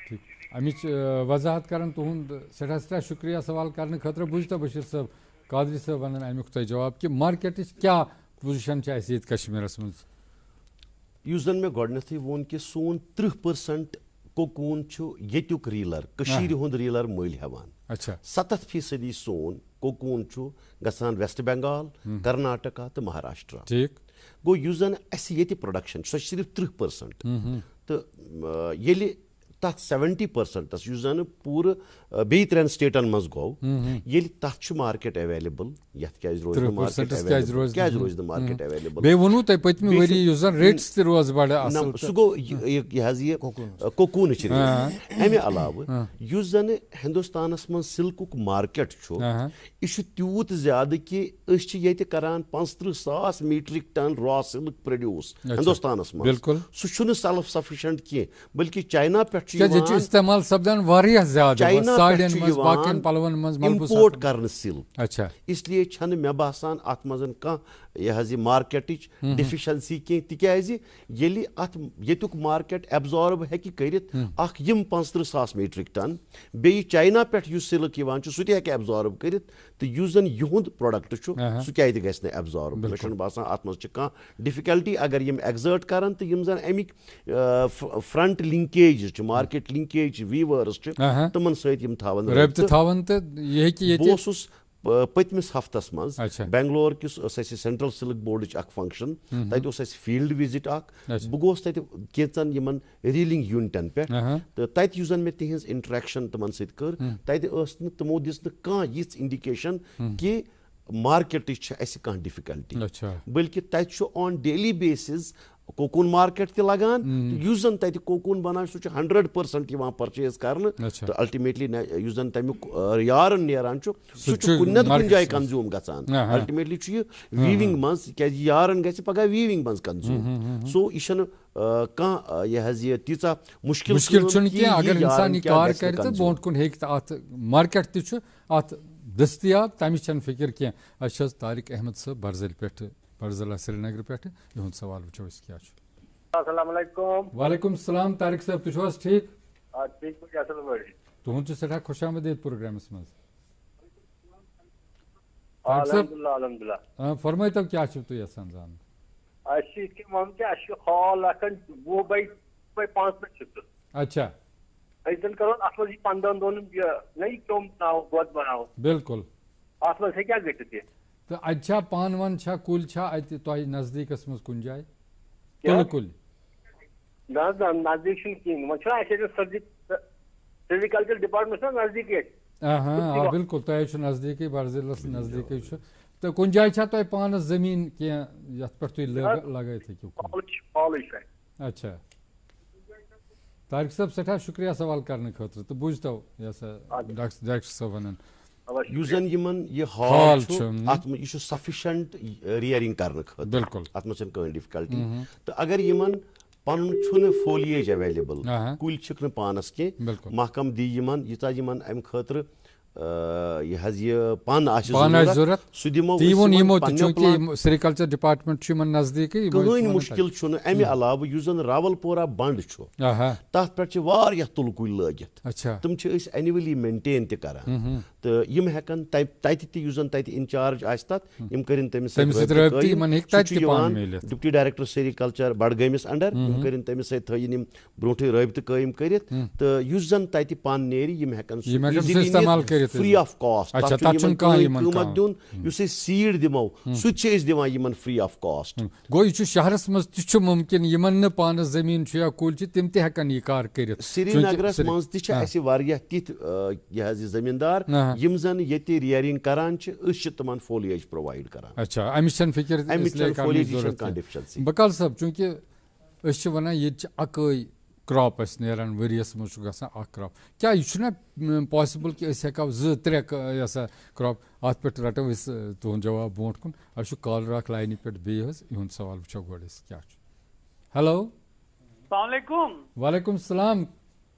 ठीक अमिच वजाहत करन तुहद सठा शुक्रिया सवाल करने खतर बुझता बशीर साहब कादरी साहब वन अमुक तुम जवाब कि मार्केट क्या पोजिशन ये कश्मीरस मज युस जन मे गोडनेथी वोन कि सोन 30% कोकून येतुक रीलर कशीर हुंद रीलर मल हेवान अच्छा 70% सोन कोकून गसान वेस्ट बंगाल कर्नाटका तो महाराष्ट्र ठीक गो युस जन अस ये प्रोडक्शन सो सिर्फ 30% तो ये तथ 70% युस जन पूरे बे 3 स्टेटन मज गो ये तथ मार्केट अवेलेबल यथ क्या रोज मार्केट अवेलेबल क्या रोज द मार्केट अवेलेबल बे वनु तय पतमी वरी युस जन रेट्स ते रोज बड़ असल सो गो ये कोकून अमे अलाव युस जन हिंदुस्तानस मन सिल्कुक मार्केट यह तूत ज्यादा कि ये करान 35,000 metric tonne raw silk produce हिंदुस्तानस मन बिल्कुल सह सेल्फ सफिशिएंट कह बल्कि चाइना पे इस्तेमाल सपदान वारिया ज्यादा साड़ियन मज बाकिन पलवन मज इंपोर्ट कर सिल्क अच्छा इसलिए छन मे बासान अत मजन कह यह मार्केट डिफिशंसी कह तिकाज येलि अत येतुक मार्केट एब्जॉर्ब हेकि करित अख यम 35,000 मीट्रिक टन बे चाइना पे सिल्क यवान सह ते हेकि एब्जॉर्ब करित तो युस जन युहुंद प्रोडक्ट सह क्या गस न एब्जॉर्ब मे बासान अत मज कह डिफिकल्टी अगर यम एक्सर्ट करन तो यम जन अमिक front linkage market linkage weavers तमन सवन बहुत पतमिस हफ्तस मज बेंगलोर किस सेंट्रल सिल्क बोर्ड फंक्शन तत फील्ड विजिट बह गोस तन यमन रीलिंग यूनिटन पे तो तत युस जन मे तिहज इंटरेक्शन तमन सत कर तत तमो दिस कह यिच इंडिकेशन कि मार्केट कह डिफिकल्टी अच्छा बल्कि तत on daily basis cocoon market तक लगान युस जन तत कोकून बनान सह 100% परचेज कर तो अल्टीमेटली युस जन तमिक यारन नेरान सह कुन जाय कंज्यूम गसान अल्टीमेटली यह वीविंग मज क्या यारन गि पगह वीविंग मज कंज्यूम सो यह कह यह तीचा मुश्किल अगर इंसान यह कार कर तो ब्रोट कुन अत मार्केट तत दस्तियाब तमिच फिक्र कह तारिक अहमद साहब बरजल पे बरजला श्रीनगर पे यह सवाल वो क्या अस्सलाम वालेकुम। वालेकुम सलाम तारिक साहब तुम ठीक ठीक तुहद सठा खुश आमदीद प्रोग्रामस मज अल्हम्दुलिल्लाह फरमाई तो क्या तुम यसान जान हॉल 10 बाय 5 अच्छा करो 15 दोन नई क्यों बनाओ बहुत बनाओ बिल्कुल अत मे क्या गि तो अच्छा पान वन छा कुल छा अत तोह नजदीकस मज कुन जाय तुल कुल नजदीक सर्विकल्चर डिपार्टमेंट नजदीक हाँ बिल्कुल तह नजदीक बरजिलस नजदीक तो कुन जाय छा तोह पानस जमीन कह पे तुम लगत हेकू अच्छा तारिक साहब सठा शुक्रिया सवाल करने खतर तो बुझतो डॉक्टर साहब वन यह हॉल सफिशेंट रियरिंग कर बिल्कुल अत मे डिफिकल्टी तो अगर इन पुन फोलिएज अवेलेबल कुल पानस कह महकम दी यूता अम खतर यह पान जरूरत सह दिमो सेरिकल्चर डिपार्टमेंट नजदीक कहीं मुश्किल अमे अलाव जन रावलपोरा बंड तथ पे तुल कुल लगित तम एनुअली मेंटेन तक तो यम हेकन तन तत इंचार्ज कर डिप्टी डायरेक्टर सेरिकल्चर बडगमिस अंडर कर तमिस सत्न ब्रोटे रबत कायम कर जन तत पान नेरी हेकन फ्री ऑफ कॉस्ट दिन सीड दिमो सह फ्री ऑफ कॉस्ट गो यह शहरस मज मुमकिन इन पान जमीन या कुल तम तहन यह कार कर श्रीनगरस मज तिथ यह जमींदार यम जन ये रियरिंग करान तमन फोलिएज प्रोवाइड करान अच्छा अमिश फिक्र बकाल साहब चूंकि वन ये अकई क्रॉप नेरान वरियस मज क्रॉप क्या यह पॉसिबल कि हेको 2-3 यसा क्रॉप अत पे रटो तुहद जवाब ब्रोट कुन कॉलर लाइन पे बेहद सवाल वो गो क्या हेलो वालेकुम सलाम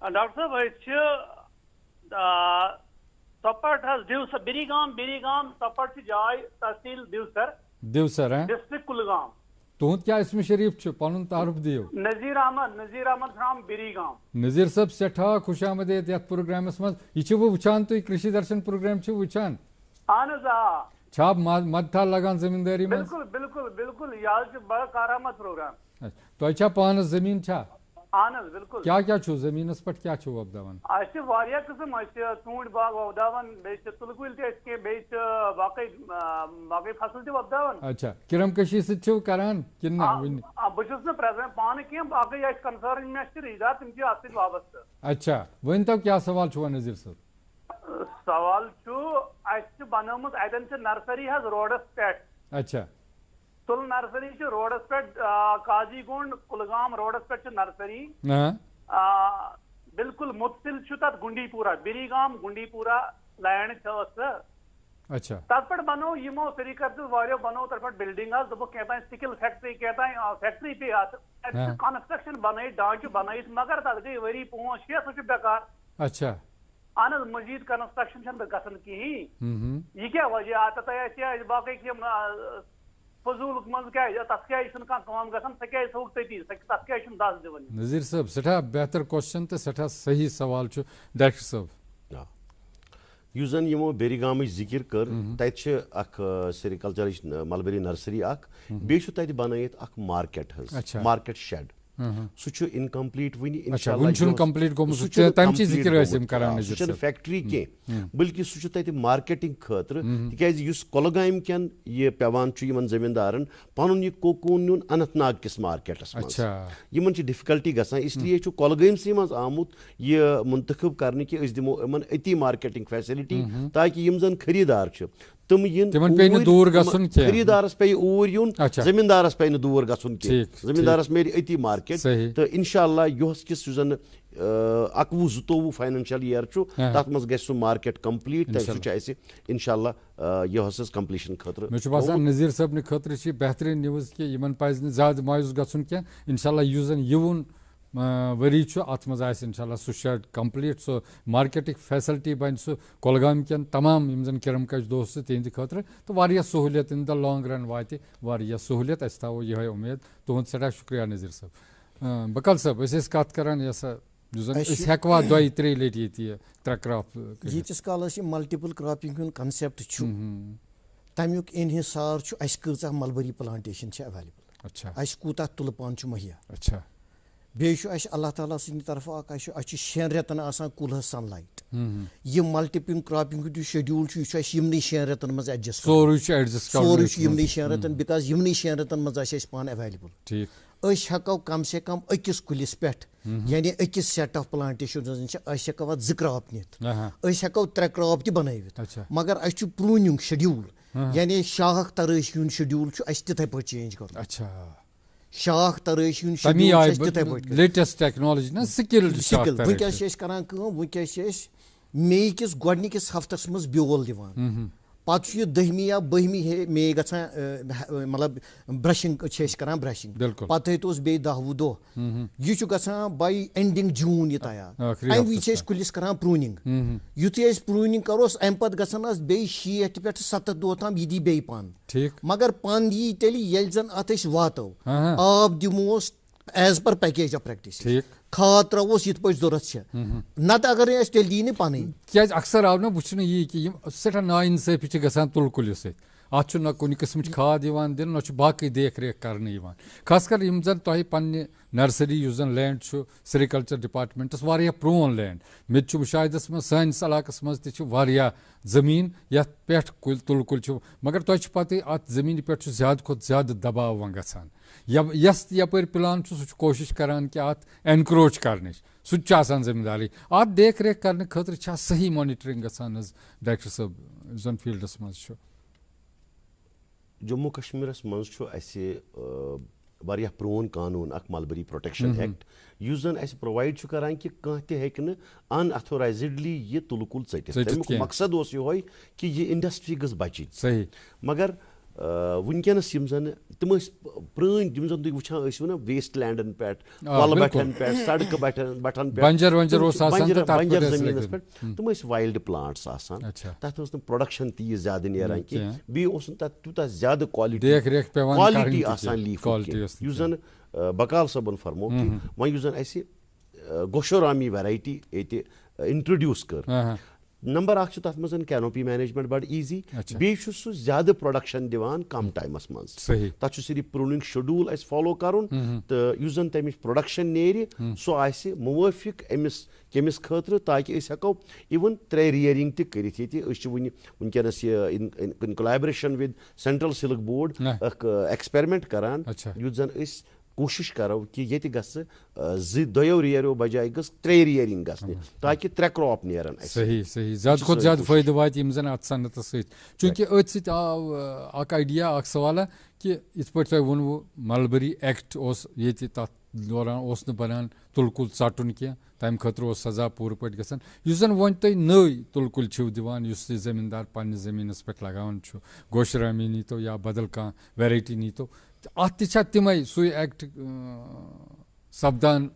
डॉक्टर साहब तपट बिरीगाम तपट जाय तहसील दिवसर डिस्ट्रिक्ट कुलगाम तुहद क्या इसमें शरीफ पुन तारुफ दियो नजीर अहमद फ्राम बिरीगाम नजीर साहब सठा खुश आमदेद यथ प्रोग्रामस मज यह वुचान तुम कृषि दर्शन प्रोग्राम वुचान छा मदथा लगान जमींदारी में बिल्कुल बिल्कुल बिल्कुल यह बड़ा कारामद प्रोग्राम तो छा पानस जमीन छा बिल्कुल क्या क्या जमीनस पे क्या वपदान किस्म ूट बाग वपदान तुल कुल बाकी फसल वपदान अच्छा किरम कशी करान बहुत पान कह बाकी कंसर्न मे रिश्तेदार तम अत वाबस्त अच्छा वन तो क्या सवाल नजीर साहब सवाल बनोमुत अतन नर्सरी रोडस पे अच्छा तुल नर्सरी रोडस पे काजीगुंड कुलगाम रोडस पे नर्सरी बिल्कुल मुतसिल तथ गुंडीपुरा बिरीगाम गुंडीपुरा लैंड अच्छा तथ पे बनो यमो सेरिकल्चर वालो बनो तथ पे बिल्डिंग क्या स्टिकल फैक्ट्री क्या फैक्ट्री पे कंस्ट्रक्शन बन ढांचे बन मगर तथ गई वरी 5-6 सह बेकार अच्छा मजीद कंस्ट्रक्शन गसन कहीं यह क्या वजह तथ बाकी फजूल मज क्या कम गसान सह क्या होग तती तथ क्या दस दिवन नजीर साहब सठा बेहतर क्वेश्चन तो सठा सही सवाल डायरेक्टर साहब युस जन यमो बेरीगाम जिक्र कर तत सेरिकल्चर मलबरी नर्सरी बे बनत मार्केट मार्केट शेड सह इनकम्प्लीट फैक्ट्री कह बल्कि सह मार्केटिंग खतर तिस कोलगाम केन यह पेवान जमींदारन पन यह कोकून नुन अनंतनाग किस मार्केटस इन डिफिकल्टी गसान इसलिए कोलगामसी मज आमुत यह मुंतखब कर कि दिमो अति मार्केटिंग फैसिलिटी ताकि यम जन खरीदार تم ین تمن پے نہٕ دوٗر گژھُن کینٛہہ خریٖدارس پیٚیہِ اوٗرۍ یُن اچھا زٔمیٖندارس پیٚیہِ نہٕ دوٗر گژھُن کینٛہہ زٔمیٖندارس میلہِ أتی مارکیٹ صحیح تہٕ اِنشاء اللہ یۄہس کِس یُس زن 21-22 فاینانشل ییر چھُ تتھ منٛز گژھِ سُہ مارکیٹ کمپلیٖٹ تمہِ سۭتۍ چھُ اَسہِ اِنشاء اللہ یۄہس کمپلیٖشن خٲطرٕ مےٚ چھُ باسان نذیٖر صٲبنہِ خٲطرٕ چھِ بہتریٖن نِوٕز کہِ یِمن پزِ نہٕ زیادٕ مایوٗس گژھُن کینٛہہ اِنشاء اللہ یُس زن یِوُن ؤری چھُ اتھ منٛز آسہِ اِنشاء اللہ سُہ شیڈ کمپلیٖٹ سُہ مارکیٹٕچ فیسلٹی بنہِ سُہ کۄلگامہِ کٮ۪ن تمام یِم زن کِرم کش دوست چھِ تِہنٛدِ خٲطرٕ تہٕ واریاہ سہوٗلیت اِن د لانگ رن واتہِ واریاہ سہوٗلیت أسۍ تھاوو یِہے اُمید تُہُنٛد سٮ۪ٹھاہ شُکریہ نذیٖر صٲب بکال صٲب أسۍ ٲسۍ کتھ کران یہِ ہسا یُس زن أسۍ ہٮ۪کوا 2-3 لٹہِ ییٚتہِ یہِ 3 کرٛاپ ییٖتِس کالس یہِ ملٹِپل کراپِنگ ہُنٛد کنسیپٹ چھُ تمیُک انحصار چھُ اَسہِ کۭژاہ ملبری پلانٹیشن چھِ ایویلیبل اَسہِ کوٗتاہ تُلہٕ پان چھُ مہیا بیٚیہِ چھُ اَسہِ اللہ تعالیٰ سٕنٛدِ طرفہٕ اکھ اَسہِ چھُ 6 رٮ۪تن آسان کُلہس سن لایٹ یہِ ملٹِپل کراپِنگ ہُنٛد یُس شیڈوٗل چھُ یہِ چھُ اَسہِ یِمنٕے 6 رٮ۪تن منٛز ایڈجسٹ سورُے چھُ یِمنٕے 6 رٮ۪تن بِکاز یِمنٕے 6 رٮ۪تن منٛز آسہِ اَسہِ پانہٕ ایویلیبل أسۍ ہٮ۪کو کم سے کم أکِس کُلِس پٮ۪ٹھ یعنی أکِس سیٹ آف پلانٹیشن چھِ أسۍ ہٮ۪کو اتھ 2 کرٛاپ نِتھ أسۍ ہٮ۪کو 3 کرٛاپ تہِ بنٲوِتھ مگر اَسہِ چھُ پرٛوٗنِنٛگ شیڈوٗل یعنی شاخ ترٲشی ہُنٛد شیڈوٗل چھُ اَسہِ تِتھٕے پٲٹھۍ چینج کرُن شاخ ترٲشی ہُنٛد شیڈوٗل چھُ اَسہِ تِتھٕے پٲٹھۍ وٕنکیٚس چھِ أسۍ کران کٲم وٕنکیٚس چھِ أسۍ مے کِس گۄڈٕنِکِس ہفتس منٛز بیول دِوان پتہٕ چھُ یہِ 10مہِ یا 12مہِ مے گژھان مطلب برشنگ چھِ أسۍ کران برشنگ پتہٕ تھٲیتوس بیٚیہِ 10-20 دۄہ یہِ چھُ گژھان باے اینڈنگ جوٗن یہِ تیار امہِ وِزِ چھِ أسۍ کُلِس کران پرٛوٗنِنگ یُتھُے أسۍ پرٛوٗنِنگ کروس امہِ پتہٕ گژھن اتھ بیٚیہِ 60 پٮ۪ٹھ 70 دۄہ تام یہِ دی بیٚیہِ پن مگر پن یی تیٚلہِ ییٚلہِ زن اتھ أسۍ واتو آب دِموس as per package of practice کھاد تراووس یِتھ پٲٹھۍ ضوٚرتھ چھِ نتہٕ اگرے اَسہِ تیٚلہِ دی نہٕ پنٕنۍ کیازِ اکثر آو نہٕ وٕچھنہٕ یی کہِ یِم سٮ۪ٹھاہ نا اِنصٲفی چھِ گژھان تُلہٕ کُلِس سۭتۍ اتھ چھُ نہ کُنہِ قٕسمٕچ کھاد یِوان دِنہٕ نہ چھُ باقٕے دیکھ ریکھ کرنہٕ یِوان خاص کر یِم زن تۄہہِ پننہِ نرسری یُس زن لینڈ چھُ سیرِکلچر ڈپارٹمنٹس واریاہ پرون لینڈ مےٚ تہِ چھُ مُشاہدس منٛز سٲنِس علاقس منٛز تہِ چھِ واریاہ زٔمیٖن یتھ پٮ۪ٹھ تُلہٕ کُلۍ چھِ مگر تۄہہِ چھِ پتہٕ اتھ زٔمیٖنہِ پٮ۪ٹھ چھُ زیادٕ کھۄتہٕ زیادٕ دباو وۄنۍ گژھان یۄس تہِ یپٲرۍ پلان چھُ سُہ چھُ کوٗشش کران کہِ اتھ اینکروچ کرنٕچ سُہ تہِ چھُ آسان زٔمیٖنداری اتھ دیکھ ریکھ کرنہٕ خٲطرٕ چھا صحیح مانِٹرنگ گژھان حظ ڈاکٹر صٲب یُس زن فیٖلڈس منٛز چھُ جموں کشمیٖرس منٛز چھُ اَسہِ واریاہ پرون قانوٗن اکھ ملبری پروٹیکشن ایکٹ یُس زن اَسہِ پرووایڈ چھُ کران کہِ کانٛہہ تہِ ہیٚکہِ نہٕ ان اتھورایزڈلی یہِ تُلہٕ کُل ژٔٹِتھ تمیُک مقصد اوس یِہوے کہِ یہِ انڈسٹری گٔژھ بچِنۍ مگر وٕنکیٚنس یِم زن تِم ٲسۍ پرٲنۍ یِم زن تُہۍ وٕچھان ٲسِو نہ ویسٹ لینڈن پٮ۪ٹھ کۄلہٕ بٹھٮ۪ن پٮ۪ٹھ سڑکہٕ بٹھن پٮ۪ٹھ بنجر زٔمیٖنس پٮ۪ٹھ تِم ٲسۍ وایلڈ پلانٹس آسان تتھ ٲس نہٕ پروڈکشن تیٖژ زیادٕ نیران کینٛہہ بیٚیہِ اوس نہٕ تتھ تیوٗتاہ زیادٕ کالٹی آسان لیٖف یُس زن بکال صٲبن فرمو کہِ وۄنۍ یُس زن اَسہِ گوشورامی ویرایٹی ییٚتہِ انٹرڈیوٗس کٔر نمبر 1 چھُ تتھ منٛز کینوپی مینیجمنٹ بڑٕ ایٖزی بیٚیہِ چھُ سُہ زیادٕ پروڈکشن دِوان کم ٹایمس منٛز تتھ چھُ صرف پرٛوٗنِنگ شیڈوٗل اَسہِ فالو کرُن تہٕ یُس زن تمِچ پروڈکشن نیرِ سُہ آسہِ موٲفِق أمِس کٔمِس خٲطرٕ تاکہِ أسۍ ہٮ۪کو اِوٕن 3 رِیرِنٛگ تہِ کٔرِتھ ییٚتہِ أسۍ چھِ وٕنکیٚنس یہِ in collaboration with central silk board اکھ ایکسپیرمنٹ کران یُتھ زن أسۍ کوٗشش کرو کہِ ییٚتہِ گژھِ 2 ریریو بجاے گٔژھ 3 رِیرِنٛگ گژھنہِ تاکہِ 3 کرٛاپ نیرن صحیح زیادٕ کھۄتہٕ زیادٕ فٲیدٕ واتہِ یِم زن اتھ صنعتس سۭتۍ چوٗنٛکہِ أتھۍ سۭتۍ آو اکھ آیڈیا اکھ سوالا کہِ یِتھ پٲٹھۍ تۄہہِ ووٚنوُ ملبری ایکٹ اوس ییٚتہِ تتھ دوران اوس نہٕ بنان تُلہٕ کُل ژٹُن کینٛہہ تمہِ خٲطرٕ اوس سزا پوٗرٕ پٲٹھۍ گژھان یُس زن وۄنۍ تُہۍ نٔے تُلہٕ کُلۍ چھِو دِوان یُس تُہۍ زٔمیٖندار پننِس زٔمیٖنس پٮ۪ٹھ لگاوان چھُ گوشرامی نیٖتو یا بدل کانٛہہ ویرایٹی نیٖتو اتھ تہِ چھا تِمے سُے ایکٹ سپدان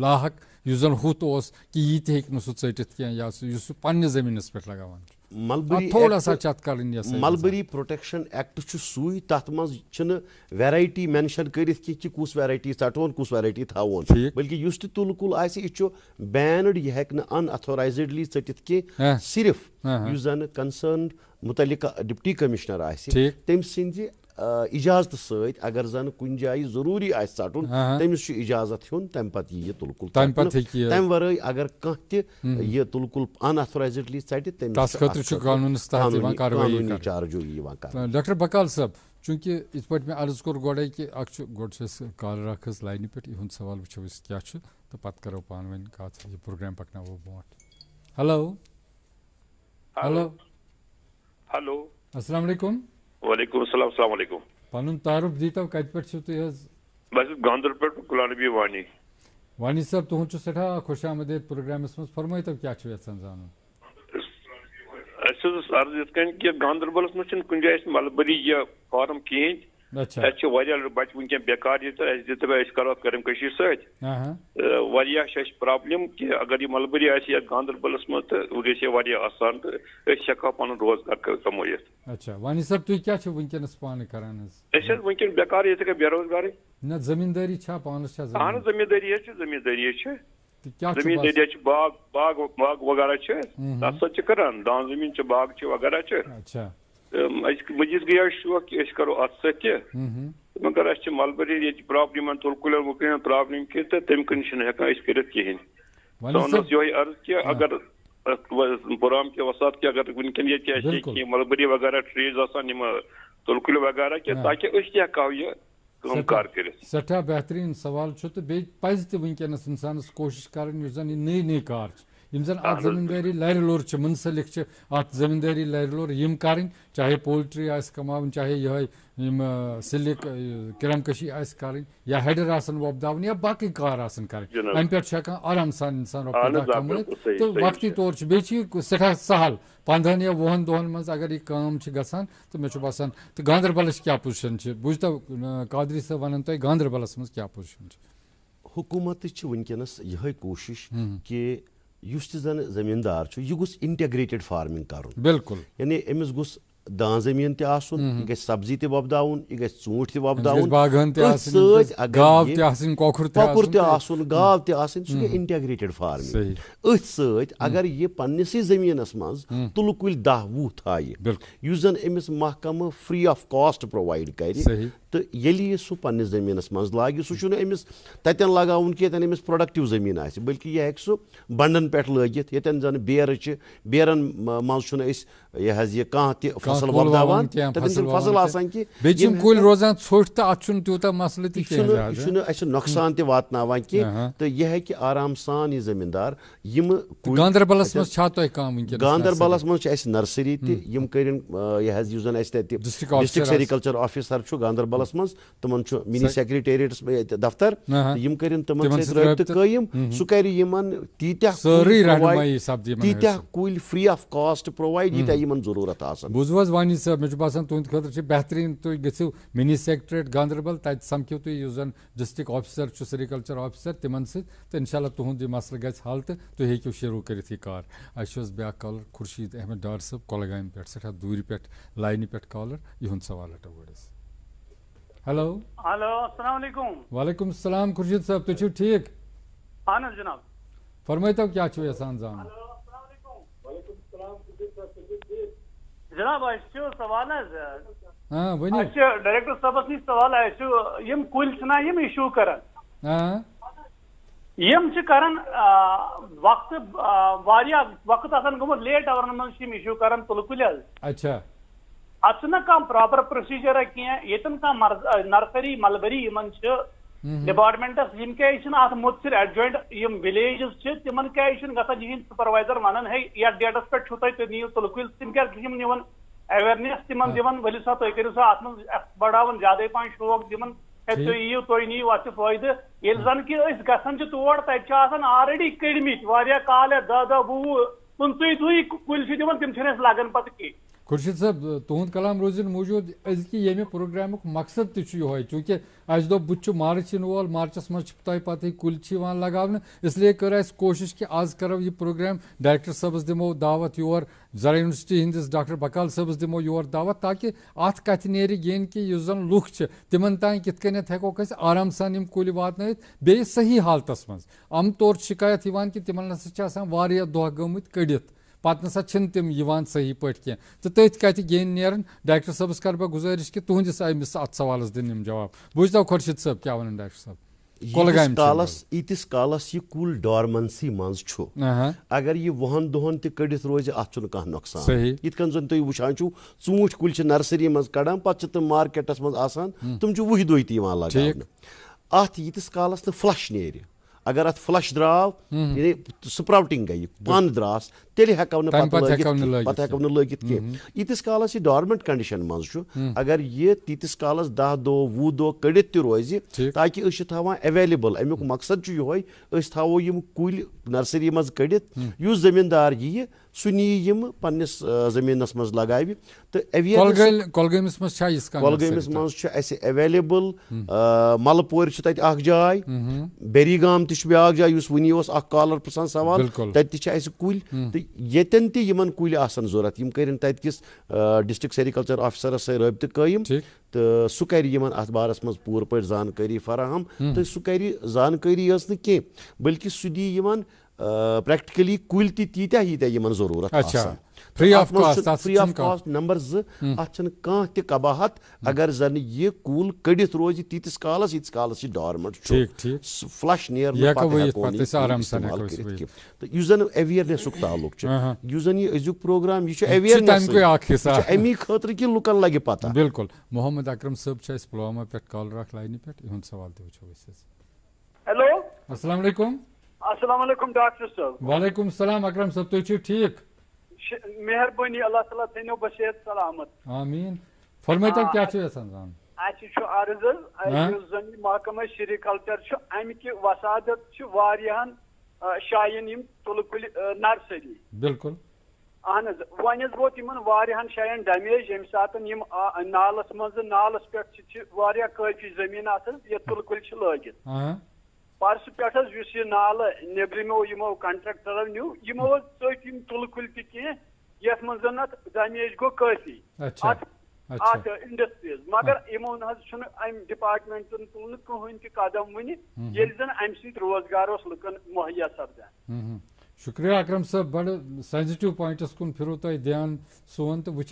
لاحق یُس زن ہُتھ اوس کہِ یہِ تہِ ہیٚکہِ نہٕ سُہ ژٔٹِتھ کینٛہہ یا سُہ یُس سُہ پننِس زٔمیٖنس پٮ۪ٹھ لگاوان چھُ تھوڑا سا چھِ اتھ کڑٕنۍ ملبری پروٹیکشن ایکٹ چھُ سُے تتھ منٛز چھِنہٕ ویرایٹی مینشن کٔرِتھ کینٛہہ کہِ کُس ویرایٹی ژٹہون کُس ویرایٹی تھاوون بٔلکہِ یُس تہِ تُلہٕ کُل آسہِ یہِ چھُ بینڈ یہِ ہیٚکہِ نہٕ ان اتھورایزڈلی ژٔٹِتھ کینٛہہ صرف یُس زن کنسٲرنڈ مُتعلقہٕ ڈپٹی کمشنر آسہِ تٔمۍ سٕنٛزِ اِجازتہٕ سۭتۍ اگر زن کُنہِ جایہِ ضروٗری آسہِ ژٹُن تٔمِس چھُ اِجازت ہیوٚن تمہِ پتہٕ یی یہِ تُلہٕ کُل تمہِ ورٲے اگر کانٛہہ تہِ یہِ تُلہٕ کُل ان اتھورایزڈلی ژٹہِ تٔمِس چارج یِوان کرنہٕ ڈاکٹر بکال صٲب چوٗنٛکہِ یِتھ پٲٹھۍ مےٚ عرض کوٚر گۄڈے کہِ اکھ چھُ گۄڈٕ چھِ أسۍ کالر اکھ حظ لاینہِ پٮ۪ٹھ یِہُنٛد سوال وٕچھو أسۍ کیاہ چھُ تہٕ پتہٕ کرو پانہٕ ؤنۍ کتھ یہِ پروگرام پکناوو برونٛٹھ ہیلو अस्सलाम वालेकुम। वालेकुम अस्सलाम, अस्सलाम वालेकुम। पनुन तारुफ दीतो कत पे छु तुय बस गांधर पे गुलाम नबी वानी। वानी साहब तुम छु सठा खुशामदीद प्रोग्रामस मस फरमाय तो क्या छु यसन जानन। अर्ज इत कन कि गांधरबलस मस छन कुन जाय मलबरी ये फार्म कहीं। अच्छा अच्छे वारिया बच वुनकन बेकार ये तो करो करम कशीर सत वारिया शश प्रॉब्लम कि अगर ये मलबरी आसी या गांधरबलस मस तो गसे वारिया आसान तो हेको पन रोजगार कमोयत। अच्छा वानी साहब तुय क्या छु वुनकनस पान करन ऐसे वुनकन बेकार ये बेरोजगारी न जमींदारी छा पानस छा आन जमींदारी है क्या जमींदारी बाग बाग बाग वगैरह तथ करान दान जमीन बाग वगैरह। अच्छा मजीद गया शौक कि करो अत सत्य मगर अस मलबरी ये प्रॉब्लम तुल कुल मुकल प्रॉब्लम कि तम कन कर कहें सोनस यो अर्ज कि अगर पुराम के वसात के अगर वनकन ये मलबरी वगैरह ट्रीज तुल कुल वगैरह कि ताकि हको ये कार कर। सठा बेहतरीन सवाल तो बे पज तनस इंसानस कोशिश कर नई नई कार यम जन अत जमींदारी लर लोर मुंसलिक अत जमींदारी लर लोर यम कर चाहे पोल्ट्री कमावन चाहे यह सिलिक किरमकशी कर या हेडर वोपदावन या बाकी कार कर अम पे आराम सान इंसान रुपये कम तो वक्ती तौर बे सठा सहल 15 या 20 दोहन मज अगर यह काम गसान तो मे बसान तो गांधरबलस क्या पोजिशन बुझतो कादरी साहब वन तुम गांधरबलस मज क्या पोजिशन हुकूमत वनकनस यह कोशिश कि युस जन जमींदार यह गुस इंटेग्रेटेड फार्मिंग कर बिल्कुल यानी अमिस गुस दान जमीन यह सब्जी वोपदावन यह ूंट वोपदावन कौकुर गाव सह इंटेग्रेटेड फार्मिंग अथ सत अगर यह पन्नस जमीनस मज तुल कुल 10-20 थाय युस जन Amish महकम free of cost provide कर तो ये सह पन्नस जमीनस मज लाग सह अमिस तन लगावन कि अमिस प्रोडक्टिव जमीन आसि बल्कि यह हेक सह बंडन पे लगित ये जन बेर बेरन मज यह कह फसल वोपदावान फसल आसान कि कुल रोजान छोट तो अत तूता मसले नुकसान त वातनावान कि तो यह हेकि आराम सान यह जमींदार यम गांधरबलस मज गांधरबलस मज नर्सरी तम कर डिस्ट्रिक्ट सेरिकल्चर ऑफिसर गांधरबलस मज तमन मिनी सेक्रेटेरिएट्स दफ्तर यम कर तमन रब्त कायम सह कर तीत्या कुल फ्री ऑफ कॉस्ट प्रोवाइड यीत्या यमन जरूरत आसान। बुझवज वानी साहब मे बसान तुंद खतर बेहतरीन तुम गो मिनी सेक्रेटेरिएट गांधरबल तत समख्यू तुम जन डिस्ट्रिक्ट ऑफिसर सेरिकल्चर ऑफिसर तिमन सत इंशाल्लाह तुंद मसल ग हल तो तुम हेकू शुरू कर कार। अस ब्या कॉलर खुर्शीद अहमद डार साहब कोलगाम पे सठा दूर पे लाइन पे कॉलर यह सवाल टवर्स। हेलो हेलो अस्सलाम वालेकुम। वालेकुम सलाम खुर्शीद साहब तुम ठीक? हाँ जनाब फरमाई तो क्या यसान जान जनाब सवाल डायरेक्टर साहब नश सवाल यम कुल यम इशू कर वक्त गोमुत लेट अवर मज इशू कर तुल कुल। अच्छा अत कह प्रॉपर प्रोसीजर कह नर्सरी मलबरी डिपार्टमेंटस क्या मुतसर एडजॉइंट विलेजेस तिमन क्या गहन सुपरवाइजर वन है या डेटस पे तुम नीव तुल कुल तम क्या निवन अवेयरनेस तिमन दिवन वलियो सा तुम करो सा अत बढ़ावन ज्यादा पह शौक दिवन तुम यीव तुम नीव अत फायदे ये जन कि गसान तोड़ तक ऑलरेडी कड़मित वारिया काल 10-20 कुल दिवन तम लगन पे कह। खुर्शीद साहब तुंद कलाम रोजन मौजूद अजक ये प्रोग्राम मकसद तह चूँकि अस दोप मार्च वोल मार्चस मज तह पता कुल लगान इसलिए कर कोशिश कि आज करो यह प्रोग्राम डायरेक्टर साहबस दिमो दावत योर जरा यूनिवर्सिटी हंदिस डॉक्टर बकाल साहबस दिमो योर दावत ताकि अत कथ नेर गेन कि जन लुख तिमन तान कित हेको आराम सान कुल वात बे सही हालतस मज आम तौर शिकायत कि तिमन नसा दह गमत कड़ित पत नसा तम सही पे कह तो तथ कत गेन नेरन डायरेक्टर साहबस कर गुजारिश कि तुहस अमिस अत सवाल दिन जवाब बुझता खुर्शीद साहब क्या वन डायरेक्टर साहब ईतिस कालस यह कुल डॉर्मेंसी मज अगर यह 20 दोहन तड़ित रोज अत कह नुकसान यिथ कन तुम वुचान ूंट कुल नर्सरी मज कड़ान पे मार्केटस मज आसान तुम 20 दोह लगान अत यीतिस कालस न फ्लश नेर अगर अत फ्लश द्राव यानी स्प्राउटिंग गई पन द्रास तेल हेको न लगित कह यीतिस कालस यह डॉर्मेंट कंडीशन मज अगर ये तीतिस कालस 10 दो 20 दो कड़ित रोज ताकि थवान अवेलेबल अमुक मकसद ये थो यम कुल नर्सरी मज कड़ित युस जमींदार यी सह नी पन्निस जमीनस मज लगाव तो कोलगेमस मज अवेलेबल मलपोर तत जाय बेरी गाम त्या जाय वनी कॉलर पृछान सवाल तत कुल तो येतन तिमन कुल आसन जरूरत यम कर तत्किस डिस्ट्रिक्ट सेरिकल्चर ऑफिसरस सह रब्त कायम तो सह कर अत बारस मज पूर पे जानकारी फराहम तो सह कर जानकारी कह बल्कि सह दी प्रैक्टिकली कुल तीत्या यीत्या जरूरत फ्री ऑफ कॉस्ट नंबर 2 अत कह कबाहत अगर जन ये कुल कड़ित रोज तीतिस कालस यह डॉर्मेंट फ्लश नेर तो यह जन अवेयरनेस ताल्लुक यह जन यह अजुक प्रोग्राम यह अवेयरनेस अमी खतर कि लुकन लगे पता। बिल्कुल मोहम्मद अकरम साहब पुलवामा पे कॉलर लाइन पे सवाल वो। हेलो अस्सलाम वालेकुम। अस्सलाम वालेकुम डॉक्टर साहब। वालेकुम सलाम अकरम साहब तुम ठीक मेहरबानी अल्लाह ताला थो बसेहत सलामत आमीन फरमाइए तो क्या जान अर्ज महकमा सेरिकल्चर अमिक वसादत वारियाहन शायन यम तुल कुल नर्सरी बिल्कुल अहन वन वो तिमन वारियाहन शायन डैमेज यम सातन यम नालस मज नालस पे काफी जमीन ये तुल कुल लगित परस पे नाल नेब्रिमो यमो कंट्रक्टरों न्यू यमो चम तुल कुल तथ मज डैमेज गो काफी अत इंडस्ट्रीज मगर यमो अम डिपार्टमेंटन तुल कहन कदम वन ये जन अम रोजगार लुकन मुहैया सपदान। शुक्रिया अकरम साहब बड़ सेंसिटिव पॉइंटस कुन फिरो तुम ध्यान सोन तो वो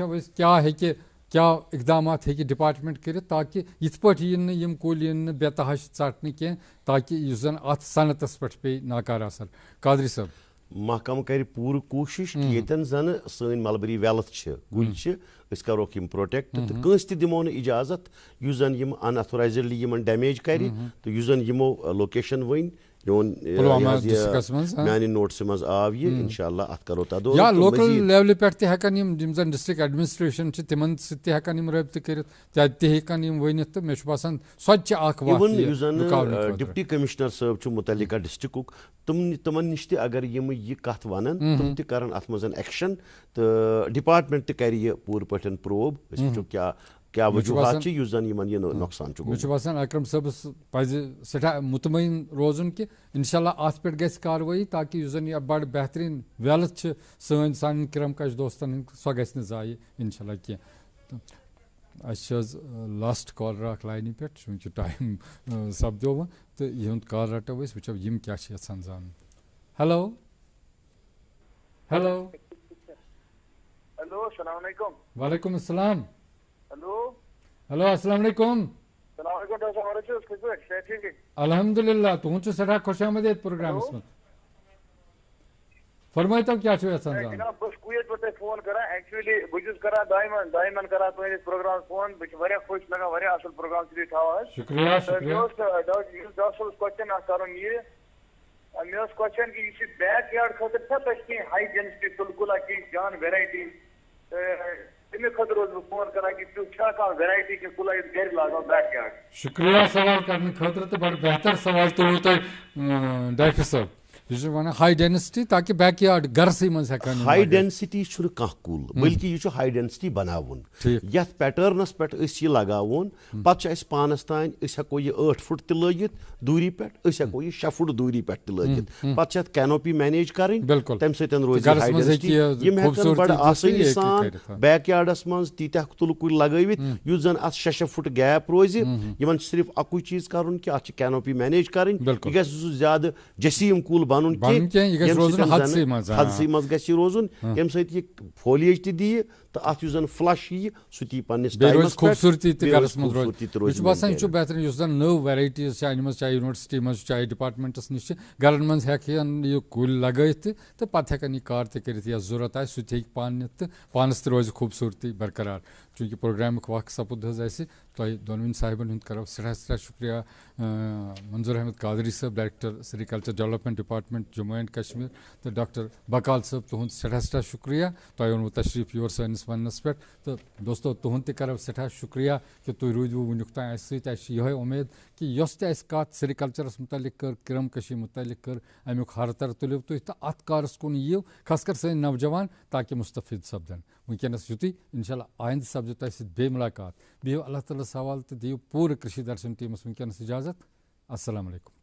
क्या इकदाम हेकि डिपार्टमेंट कर ताकि यिथ पट यम कुल बेतहाश षटने कह ताकि जन अत सनतस पे पे नाकार असर। कादरी साहब महकम कर पूर कोशिश कि येतन जन सन मलबरी वेल्थ कुल करोक प्रोटेक्ट तो कंस दिमो न इजाजत यु जन यम अनअथोराइजडली यमन डैमेज कर तो यु जन यमो लोकेशन वन मानी नोट्स मज आव ये इंशाअल्लाह अत करो तदो या लोकल लेवल पे हेकन यम जन डिस्ट्रिक्ट एडमिनिस्ट्रेशन तिमन सह हेकन यम रब्त कर हेकन यम वनित तो मे बासान स्वच्छ डिप्टी कमिश्नर साहब मुतलिका डिस्ट्रिक्ट तुमन निश अगर यम यह कथ वन तुम तन अत मज एक्शन तो डिपार्टमेंट कर पूर पे प्रोब क्या क्या वजूहत नुकसान बासान अकरम साहबस पज सठा मुतमईन रोजन कि इंशाल्लाह अत पे गई कार्रवाई ताकि जन यह बड़ बेहतरीन वेल्थ सान किरम कश दोस्तन सो गि जाय इंशाल्लाह कह लास्ट कॉलर लाइन पे चूँकि टाइम सपदो वो तो यह कॉल रटो वो यम क्या जान। हेलो हेलो हेलो अस्सलाम वालेकुम। वालेकुम अस्सलाम। हेलो हेलो अस्सलाम वालेकुम। अल्हम्दुलिल्लाह तुम सठा खुश आमदेद प्रोग्राम फरमाई तो क्या जनाब बस कुवैत पे फोन करा एक्चुअली बहुत करा दायमन करा तुस प्रोग्राम फोन बह खुश लगा वारिया असल प्रोग्राम थी शुक्रिया शुक्रिया डॉक्टर क्वेश्चन कर मे क्वेश्चन कि यह बैक यार्ड खतर कह हाई डेंसिटी तुलकुला की जान वेराइटी तमें खतर फोन करा कि तुम वेराइटी के कुल गर लागो बैक यार्ड। शुक्रिया सवाल करने खतर तो बड़ बेहतर सवाल तुलो तुम डॉक्टर साहब यह वन हाई डेंसिटी ताकि बैक यार्ड गरसै मज हाई डेंसिटी कह कुल बल्कि यह हाई डेंसिटी बनावन ये पैटर्नस पे यह लगावन पे पानस तान हेको यह 8 फुट त लगित दूरी पे हेको यह 6 फुट दूरी पे लगित पे कैनोपी मैनेज कर तम सत रोज हाई डेंसिटी बड़ आसानी सान बैक यार्डस मज तीत्या तुल कुल लगवित युस जन अत 6 फुट गैप रोज इन सिर्फ अकु चीज कर कि अत कैनोपी मैनेज कर यह ज्यादा जसीम कुल हदसी मज गि रोजन यम सह फोलिएज दी तो अत जन फ्लश यी सह पन्निस खूबसूरती बासान यह बेहतर यह नव वेराइटीज अनम चाहे यूनिवर्सिटी मज चाहे डिपार्टमेंटस नश गरन मज हेकन यह कुल लगत तो पे हेकन यह कार कर जरूरत आए सह पान पानस रोज खूबसूरती बरकरार। चूँकि प्रोग्राम वक्त सपुद दोनों साहिबन हूँ करो सठा शुक्रिया मंजूर अहमद कादरी साहब director sericulture development department Jammu and Kashmir तो डॉक्टर बकाल साहब तुहद सठा शुक्रिया तुम ओनू तशरीफ योर सैनिस वनस पे तो दोस्तों तुहद तरो सठा शुक्रिया कि तुम रूदू वुनुक तान ये उम्मीद कि यस कत सेरिकल्चरस मुतलिक कर क्रम कशी मुतलिक कर अमुक हरतर तुलो तुम तो अत कारस कुन यीव खासकर सन नौजवान ताकि मुस्तफिद सपदन वनस युति इंशाल्लाह आइंद सपद बे मुलाकात बिहो अल्लाह ताला सवाल तो दियो पूरे कृषि दर्शन टीमस वनस इजाजत अस्सलाम वालेकुम।